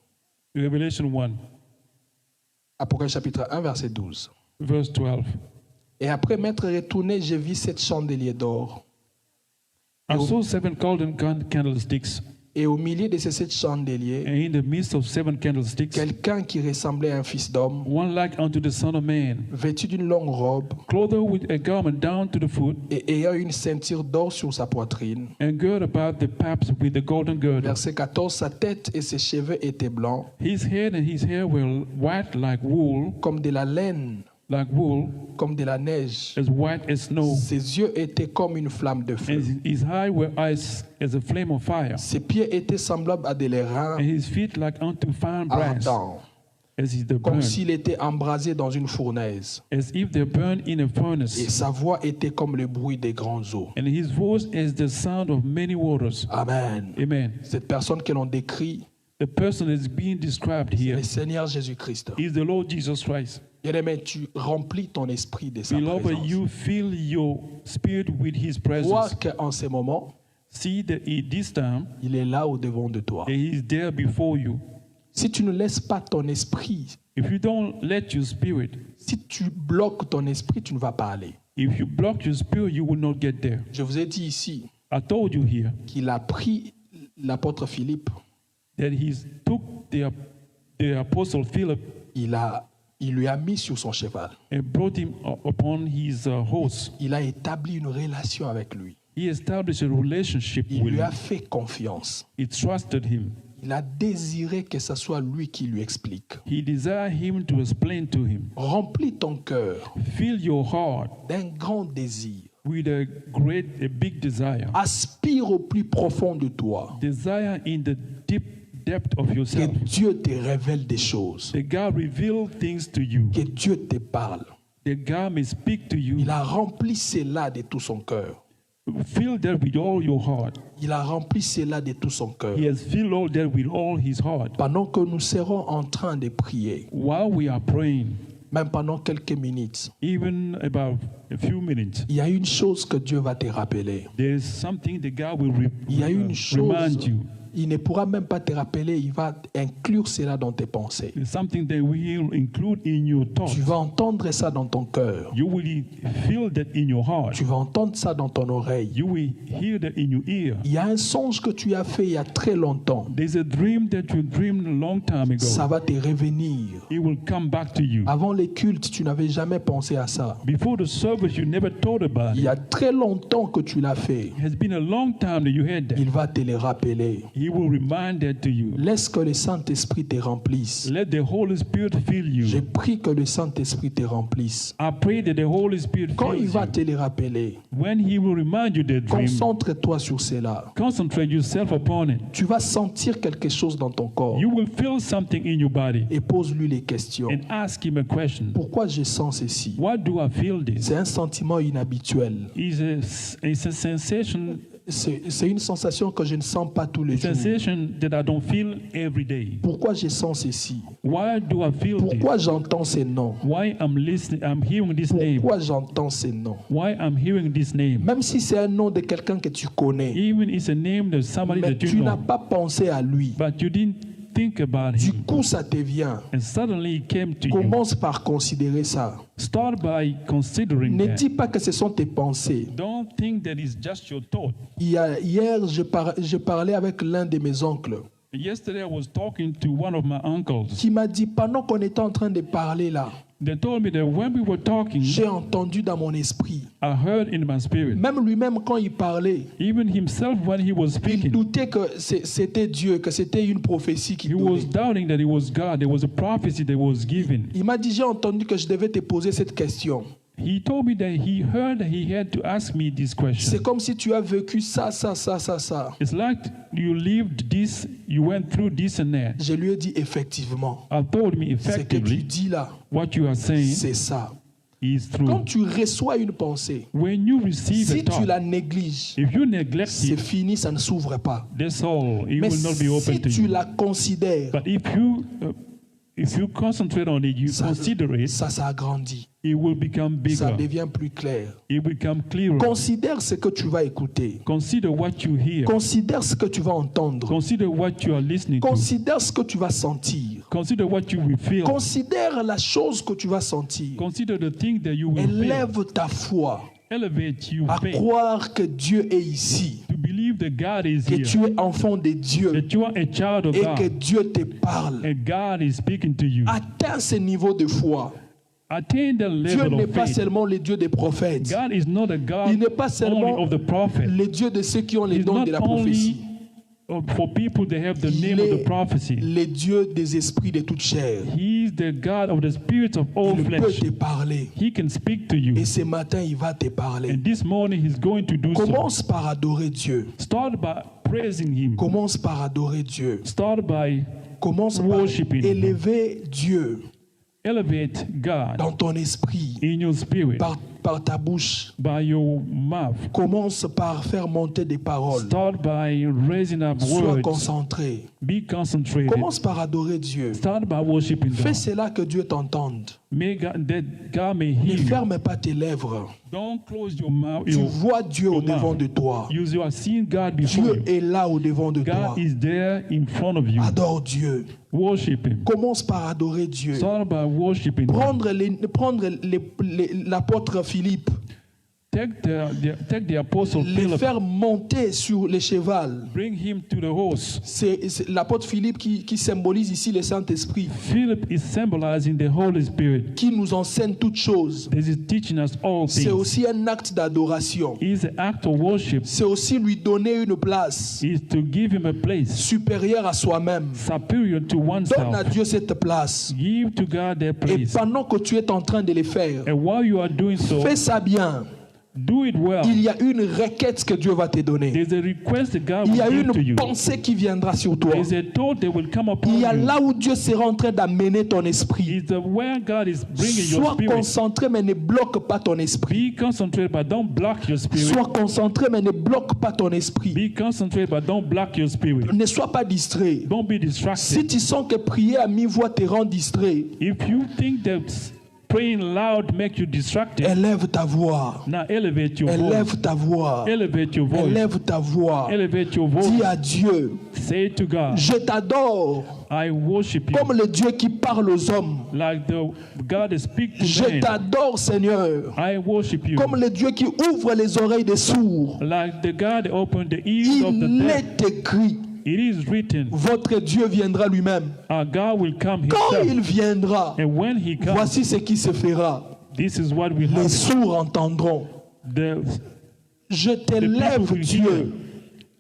Revelation 1, Apocalypse chapitre 1, verset 12. verse 12. Et après m'être retourné, j'ai vu 7 chandeliers d'or. I saw 7 golden candlesticks, Et au milieu de ces 7 chandeliers, and in the midst of 7 candlesticks, quelqu'un qui ressemblait à un fils d'homme, one like unto the Son of Man, vêtu d'une longue robe clothed with a garment down to the foot, et ayant une ceinture d'or sur sa poitrine. and girt about the paps with the golden girdle. Verset 14, sa tête et ses cheveux étaient blancs, His head and his hair were white like wool, comme de la laine, comme de la neige. as white as snow, Ses yeux étaient comme une flamme de feu. and his eyes were as a flame of fire, Ses pieds étaient semblables à des and reins his feet like unto fine brass, ardents, as is the comme burn, s'il était embrasé dans une fournaise. as if they burn in a Et furnace, sa voix était comme le bruit des grandes eaux. and his voice as the sound of many waters. Amen. Amen. Cette personne que l'on décrit, The person that's being described c'est here le Seigneur Jésus-Christ. is the Lord Jesus Christ. Bien-aimé, tu remplis ton esprit de sa Beloved, présence. you fill your spirit with His Vois presence. qu'en ce moment, See that at this time, il est là au devant de toi. that He is there before you. Si tu ne laisses pas ton esprit, If you don't let your spirit, si tu bloques ton esprit, tu ne vas pas aller. if you block your spirit, you will not get there. Je vous ai dit ici I told you here qu'il a pris l'apôtre Philippe, that He took the apostle Philip il lui a mis sur son cheval. and brought him upon his horse. Il a établi une relation avec lui. He established a relationship Il with lui a him. fait confiance. He trusted him. Il a désiré que ce soit lui qui lui explique. He desired him to explain to him. Remplis ton cœur Fill your heart d'un grand désir. with a big desire. Aspire au plus profond de toi. Desire in the deep depth of Que yourself. Dieu te révèle des choses. That God reveal things to you. Que Dieu te parle. That God may speak to you. Il a rempli cela de tout son cœur. Fill that with all your heart. Il a rempli cela de tout son cœur. He has filled all that with all his heart. Pendant que nous serons en train de prier, While we are praying, même pendant quelques minutes, even about a few minutes, il y a une chose que Dieu va te rappeler. there is something that God will Il y a une chose, remind you. il ne pourra même pas te rappeler, il va inclure cela dans tes pensées. It's something that will include in your thoughts. Tu vas entendre ça dans ton cœur. You will feel that in your heart. Tu vas entendre ça dans ton oreille. You will hear that in your ear. Il y a un songe que tu as fait il y a très longtemps. There's a dream that you dreamed a long time ago. Ça va te revenir. It will come back to you. Avant les cultes, tu n'avais jamais pensé à ça. Before the service, you never thought about Il it. y a très longtemps que tu l'as fait. It has been a long time that you had that. Il va te le rappeler. He will remind that to you. Laisse que le Saint-Esprit te remplisse. Let the Holy Spirit fill Je you. prie que le Saint-Esprit te remplisse. I pray that the Holy Spirit Quand il fills va you. te le rappeler, When He will remind you that dream, concentre-toi sur cela. concentrate yourself upon it. Tu vas sentir quelque chose dans ton corps You will feel something in your body et pose-lui les questions. and ask Him a question. Pourquoi je sens ceci? Why do I feel this? C'est un sentiment inhabituel. It's a sensation, C'est une sensation que je ne sens pas tous les jours. sensation that I don't feel every day. Pourquoi je sens ceci? Why do I feel Pourquoi this? j'entends ces noms? Why I'm listening? I'm hearing this name. Pourquoi j'entends ces noms? Why I'm hearing this name? Même si c'est un nom de quelqu'un que tu connais, Even it's a name of somebody mais that tu you n'as know, pas pensé à lui. but you didn't think about Du him, coup, ça te vient. and suddenly it came to you. Commence par considérer ça. Start by considering Ne that. dis pas que ce sont tes pensées. Don't think that it's just your thought. Hier, je parlais avec l'un de mes oncles Yesterday, I was talking to one of my uncles. qui m'a dit, pendant qu'on était en train de parler là, They told me that when we were talking, j'ai entendu dans mon esprit. I heard in my spirit. Même lui-même, quand il parlait, Even himself, when he was il speaking, doutait que c'était Dieu, que c'était une prophétie qui he donnait. was doubting that it was God. There was a prophecy that was given. Il m'a dit, j'ai entendu que je devais te poser cette question. He told me that he heard that he had to ask me this C'est question. comme si tu as vécu ça. It's like you lived this, you went through this and that. Je lui ai dit, effectivement, I told me ce que tu effectively dis là, what you are saying c'est ça. is Quand true. tu reçois une pensée, When you receive si a tu thought, la négliges, if you neglect c'est it, fini, ça ne s'ouvre pas. that's all. It Mais will not be open si to tu you. la considères, But if you concentrate on it, you consider it, ça s'agrandit, it will become ça bigger. devient plus clair. It will become clearer. Considère ce que tu vas écouter. Consider what you hear. Considère ce que tu vas entendre. Consider what you are listening to. Considère ce que tu vas sentir. Consider what you will feel. Considère la chose que tu vas sentir. Consider the thing that you will feel. Élève ta foi Elevate your à faith croire que Dieu est ici, to believe that God is que here, tu es enfant de Dieu that you are a child of et que God, Dieu te parle. and God is speaking to you. Atteins ce niveau de foi. Attain the Dieu level n'est of pas faith. seulement le Dieu des prophètes. God is not a Il God n'est pas only seulement of the prophet. le Dieu de ceux qui ont les He's dons not de la prophétie. only for people that have the Il name of the est prophecy. le Dieu des esprits de toute chair. He is the God of the spirits of all Il peut flesh. te parler. He can speak to you. Et ce matin, il va te parler. And this morning he's going to do so. Commence par adorer Dieu. Start by praising him. Commence par adorer Dieu. Start by Commence par Worshiping him. élever Dieu elevate God dans ton esprit, in your spirit, par ta bouche. by your mouth. Commence par faire monter des paroles. Start by raising up Sois words. concentré. Be concentrated. Commence par adorer Dieu. Start by worshiping Fais God. cela que Dieu t'entende. May God, that God may Ne hear you. ferme pas tes lèvres. Don't close your mouth. Tu vois Dieu au your devant mouth. de toi. You are seeing God before Dieu you. est là au devant de toi. God is there in front of you. Adore Dieu. Worship Him. Commence par adorer Dieu. Start by worshiping Him. Prendre l'apôtre Philippe. take the apostle les Philip, faire monter sur le cheval. bring him to the horse. C'est l'apôtre Philippe qui symbolise ici le Saint-Esprit, Philip is symbolizing the Holy Spirit. qui nous enseigne toutes choses. This is teaching us all C'est things. aussi un acte d'adoration. It's an act of worship. C'est aussi lui donner une place Is to give him a place supérieure à soi-même. superior to Donne à oneself. Dieu cette place. Give to God their Et place. pendant que tu es en train de le faire, And while you are doing so, fais ça bien. do it well. Il y a une requête que Dieu va te donner. There's a request that God Il y a will give to une you. pensée qui viendra sur toi. There's a thought that will come upon Il y a you. là où Dieu sera en train d'amener ton esprit. Is the where God is bringing your Sois spirit. concentré mais ne bloque pas ton esprit. Be concentrated, but don't block your spirit. Sois concentré mais ne bloque pas ton esprit. Be concentrated, but don't block your spirit. Ne sois pas distrait. Don't be distracted. Si tu sens que prier à mi-voix te rend distrait, If you think that praying loud make you distracted, élève ta voix. now elevate your voice. Élève ta voix. Elevate your voice. Élève ta voix. Elevate your Dis voice. à Dieu, Say to God, je t'adore I worship you. comme le Dieu qui parle aux hommes. Like the God that speaks to Je men. t'adore, Seigneur, I worship you. comme le Dieu qui ouvre les oreilles des sourds. Like the God that opened the ears of the Il deaf. est écrit, It is written, votre Dieu viendra lui-même. our God will come Quand il himself. viendra, And when he comes, voici ce qui se fera. this is what will Les happen. sourds entendront. The Je people t'élève, will Dieu, hear.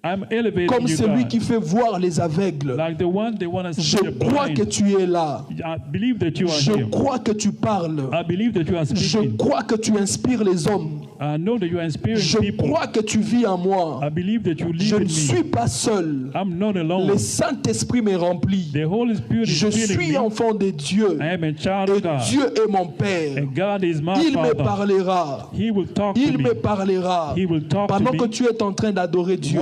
I'm elevating comme you, celui God. qui fait voir les aveugles. Like the one they want to Je see the crois que blind. tu es là. I believe that you are Je here. crois que tu parles. I believe that you are Je speaking. crois que tu inspires les hommes. I know that you are inspiring Je people. crois que tu vis en moi. I believe that you live Je in ne me. suis pas seul. I'm not Le alone. Saint-Esprit me remplit. The Holy Spirit Je is filling suis me. enfant de Dieu. I am a child Et of God. Dieu est mon Père. And God is my Il me Father. parlera. He will talk to Il me. me parlera. He will talk Pendant to que me. tu es en train d'adorer Dieu,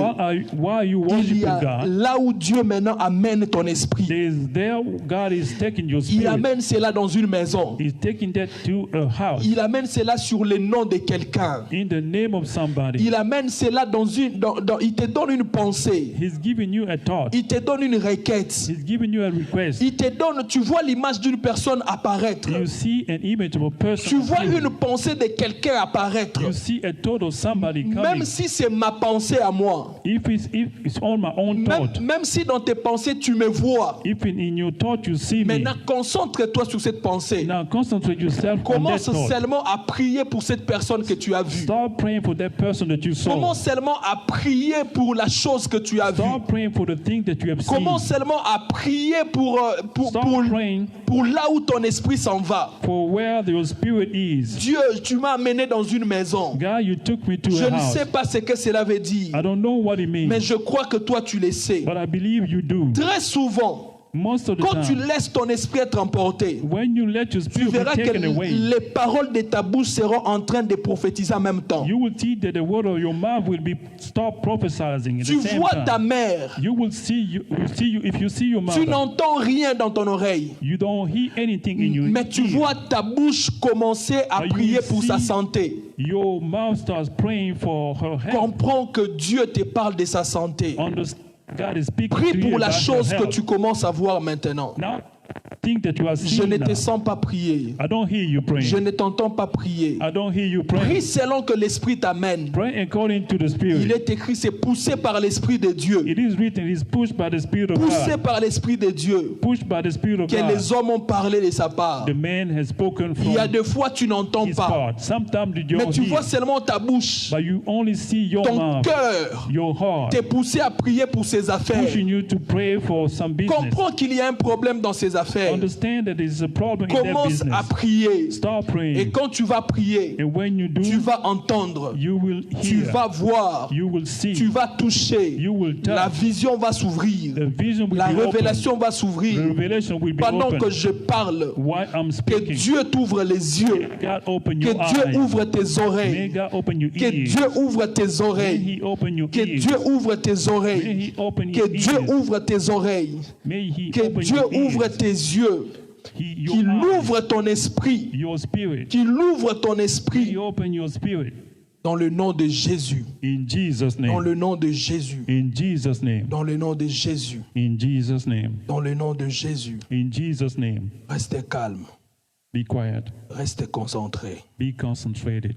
Why are you il y worshiping a God? là où Dieu maintenant amène ton esprit. There God is taking your Il spirit. amène cela dans une maison. He's taking that to a house. Il amène cela sur le nom de quelqu'un. In the name of somebody. Il amène cela dans une... il te donne une pensée. He's giving you a thought. Il te donne une requête. He's giving you a request. Il te donne... Tu vois l'image d'une personne apparaître. You see an image of a person. Tu vois une pensée de quelqu'un apparaître. You see a thought of somebody coming. Même si c'est ma pensée à moi. If it's on my own thought. Même si dans tes pensées tu me vois. If in your thought you see me. Maintenant concentre-toi sur cette pensée. Now concentrate yourself on that Commence thought. seulement à prier pour cette personne que tu as vue. Start praying for that person that you saw. Commence seulement à prier pour la chose que tu as vue. Start praying for the thing that you have seen. Commence seulement à prier Start praying pour là où ton esprit s'en va. for where your spirit is. Dieu, tu m'as amené dans une maison. God, you took me to Je a ne house. sais pas ce que cela veut dire, I don't know what it means, mais je crois que toi tu le sais. but I believe you do. Très souvent, Most of the quand tu time, laisses ton esprit être emporté, when you let your tu spirit be verras que taken away, les paroles de ta bouche seront en train de prophétiser en même temps. you will see that the word of your mouth will be stop prophesying at Tu the same vois ta time. mère, You will see if you see your tu mother, n'entends rien dans ton oreille, you don't hear anything in your mais tu ear. vois ta bouche commencer à But you prier pour see- sa santé. Your mouth starts praying for her health. Comprends que Dieu te parle de sa santé. God is speaking Prie to you pour la about chose your que health. tu commences à voir maintenant. Now, think that you are Je seeing ne now. te sens pas prier. I don't hear you praying. Je ne t'entends pas prier. I don't hear you Prie praying. selon que l'Esprit t'amène. Pray according to the Il Spirit. est écrit, c'est poussé par l'Esprit de Dieu. It is written, it is pushed by the Spirit of Poussé God. par l'Esprit de Dieu. Pushed by the Spirit of Que God. les hommes ont parlé de sa part. The man has spoken Il y a from des fois tu n'entends his pas. part. Sometimes you Mais don't tu hear, vois seulement ta bouche. but you only see your Ton mouth, cœur your heart, t'est poussé à prier pour ses affaires. pushing you to pray for some business. Comprends qu'il y a un problème dans ses affaires. Understand that there is a problem in that Commence à business. prier. Start Et praying. quand tu vas prier, And when you tu do, vas entendre, you will tu hear, vas voir, you will tu see, vas toucher. you will La touch. vision va s'ouvrir. The vision will La be open. révélation va The s'ouvrir. revelation will be Pendant open. que je parle, While I'm que speaking, Dieu t'ouvre les yeux. God open Que your Dieu eyes. ouvre tes May oreilles. God open your Que ears. Dieu ouvre tes May oreilles. He open your Que ears. Dieu ouvre tes May oreilles. He open Que your Dieu ears. ouvre tes oreilles. May He Que open Dieu your ouvre ears. tes yeux. Your Qu'il eyes, ouvre ton esprit. your spirit. Qu'il ouvre ton May esprit. He open your spirit. Dans le nom de Jésus. In Jesus' Dans name. le nom de Jésus. In Jesus' name. Dans le nom de Jésus. In Jesus' name. Dans le nom de Jésus. In Jesus' name. Restez calme. Be quiet. Restez concentré. Be concentrated.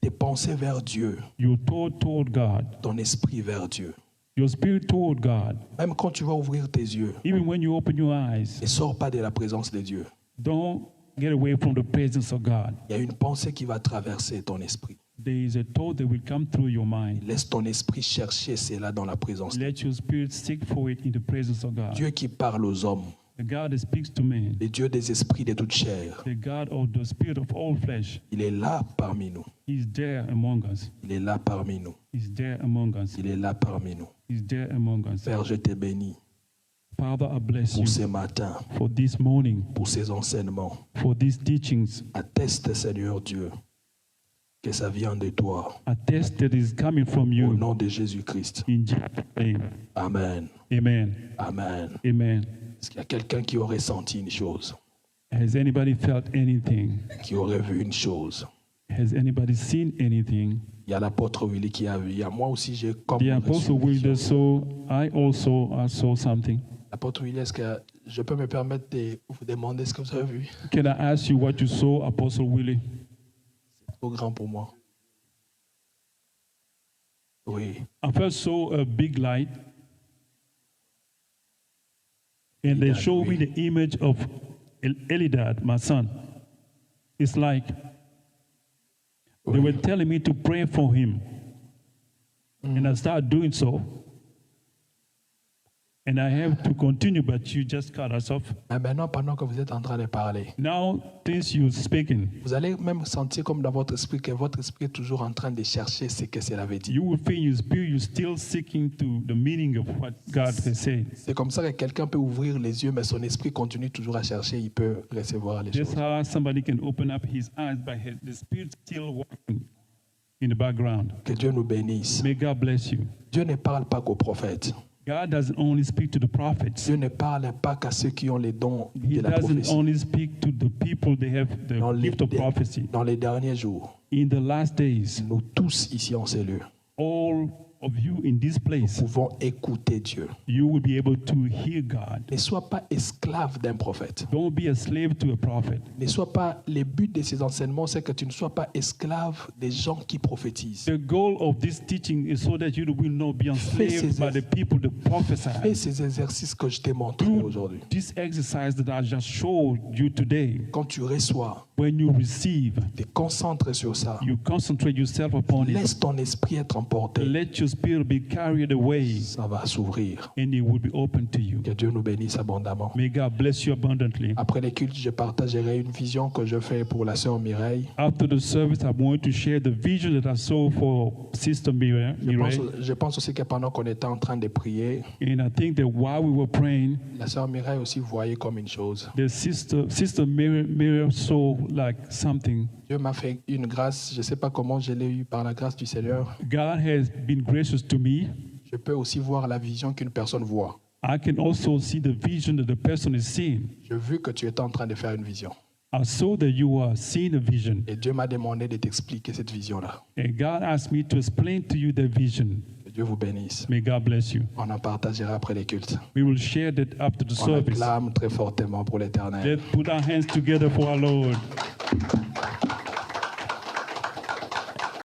tes pensées vers Dieu, your thought toward God, ton esprit vers Dieu. your spirit toward God. Même quand tu vas ouvrir tes yeux, Even when you open your eyes, ne sors pas de la présence de Dieu. don't get away from the presence of God. Il y a une pensée qui va traverser ton esprit. There is a thought that will come through your mind. Laisse ton esprit chercher cela dans la présence de Dieu. Let your spirit seek for it in the presence of God. Dieu qui parle aux hommes, The God that speaks to men, le Dieu des esprits de toute chair, the God of the spirit of all flesh, il est là parmi nous. He's there among us. Il est là parmi nous. He's there among us. Il est là parmi nous. He's there among us. Père, je te bénis Father, I bless you pour ce matin, for this morning, pour ces enseignements. for these teachings. Atteste, Seigneur Dieu, que ça vient de toi. Attest that is coming from Au you. nom de Jésus-Christ. In Jesus' name. Amen. Amen. Amen. Amen. Est-ce qu'il y a quelqu'un qui aurait senti une chose, Has anybody felt anything? qui aurait vu une chose? Has anybody seen anything? Il y a l'apôtre Willy qui a vu. Il y a moi aussi, j'ai comme The reçu apostle une Wilder vision. saw, I saw something. L'apôtre Willy, est-ce que je peux me permettre de vous demander ce que vous avez vu? Can I ask you what you saw, Apostle Willie? C'est trop grand pour moi. Oui. I first saw a big light, and they showed me the image of Elidad, my son. It's like they were telling me to pray for him, and I started doing so. And I have to continue, but you just cut us off. Mais maintenant, pendant que vous êtes en train de parler, Now, since you're speaking, vous allez même sentir comme dans votre esprit que votre esprit est toujours en train de chercher ce que cela veut dire. you will feel in your spirit you're still seeking to the meaning of what God has said. C'est comme ça que quelqu'un peut ouvrir les yeux, mais son esprit continue toujours à chercher, il peut recevoir les That's choses. how somebody can open up his eyes, but the spirit still working in the background. Que Dieu nous bénisse. May God bless you. Dieu ne parle pas qu'aux prophètes. God doesn't only speak to the prophets. Dieu ne parle pas qu'à ceux qui ont les dons He de la doesn't prophétie. only speak to the people that have the Dans les, gift of prophecy. dans les derniers jours, In the last days, nous tous ici en cellule, all of you in this place, pouvons écouter Dieu. you will be able to hear God. Ne sois pas esclave d'un prophète. Don't be a slave to a prophet. Ne sois pas, le but de ces enseignements, c'est que tu ne sois pas esclave des gens qui prophétisent. The goal of this teaching is so that you will not be enslaved by the people that Fais prophesy. ces exercices que je t'ai montrés aujourd'hui. This exercise that I just showed you today, Quand tu reçois, when you receive, te concentre sur ça. you concentrate yourself upon it. Laisse ton esprit être emporté. Let your spirit be carried away, Ça va s'ouvrir. and it will be open to you. Que Dieu nous bénisse abondamment. May God bless you abundantly. Après les cultes, je partagerai une vision que je fais pour la sœur Mireille. After the service, I'm going to share the vision that I saw for Sister Mireille. Je pense aussi que pendant qu'on était en train de prier, And I think that while we were praying, la sœur Mireille aussi voyait comme une chose. the Sister Mireille saw like something. Dieu m'a fait une grâce, je ne sais pas comment je l'ai eu par la grâce du Seigneur. God has been gracious to me. Je peux aussi voir la vision qu'une personne voit. I can also see the vision that the person is seeing. J'ai vu que tu étais en train de faire une vision. I saw that you are seeing a vision. Et Dieu m'a demandé de t'expliquer cette vision-là. And God asked me to explain to you the vision. Que Dieu vous bénisse. May God bless you. On en partagera après les cultes. We will share that after the On service. acclame très fortement pour l'Éternel. Let's put our hands together for our Lord.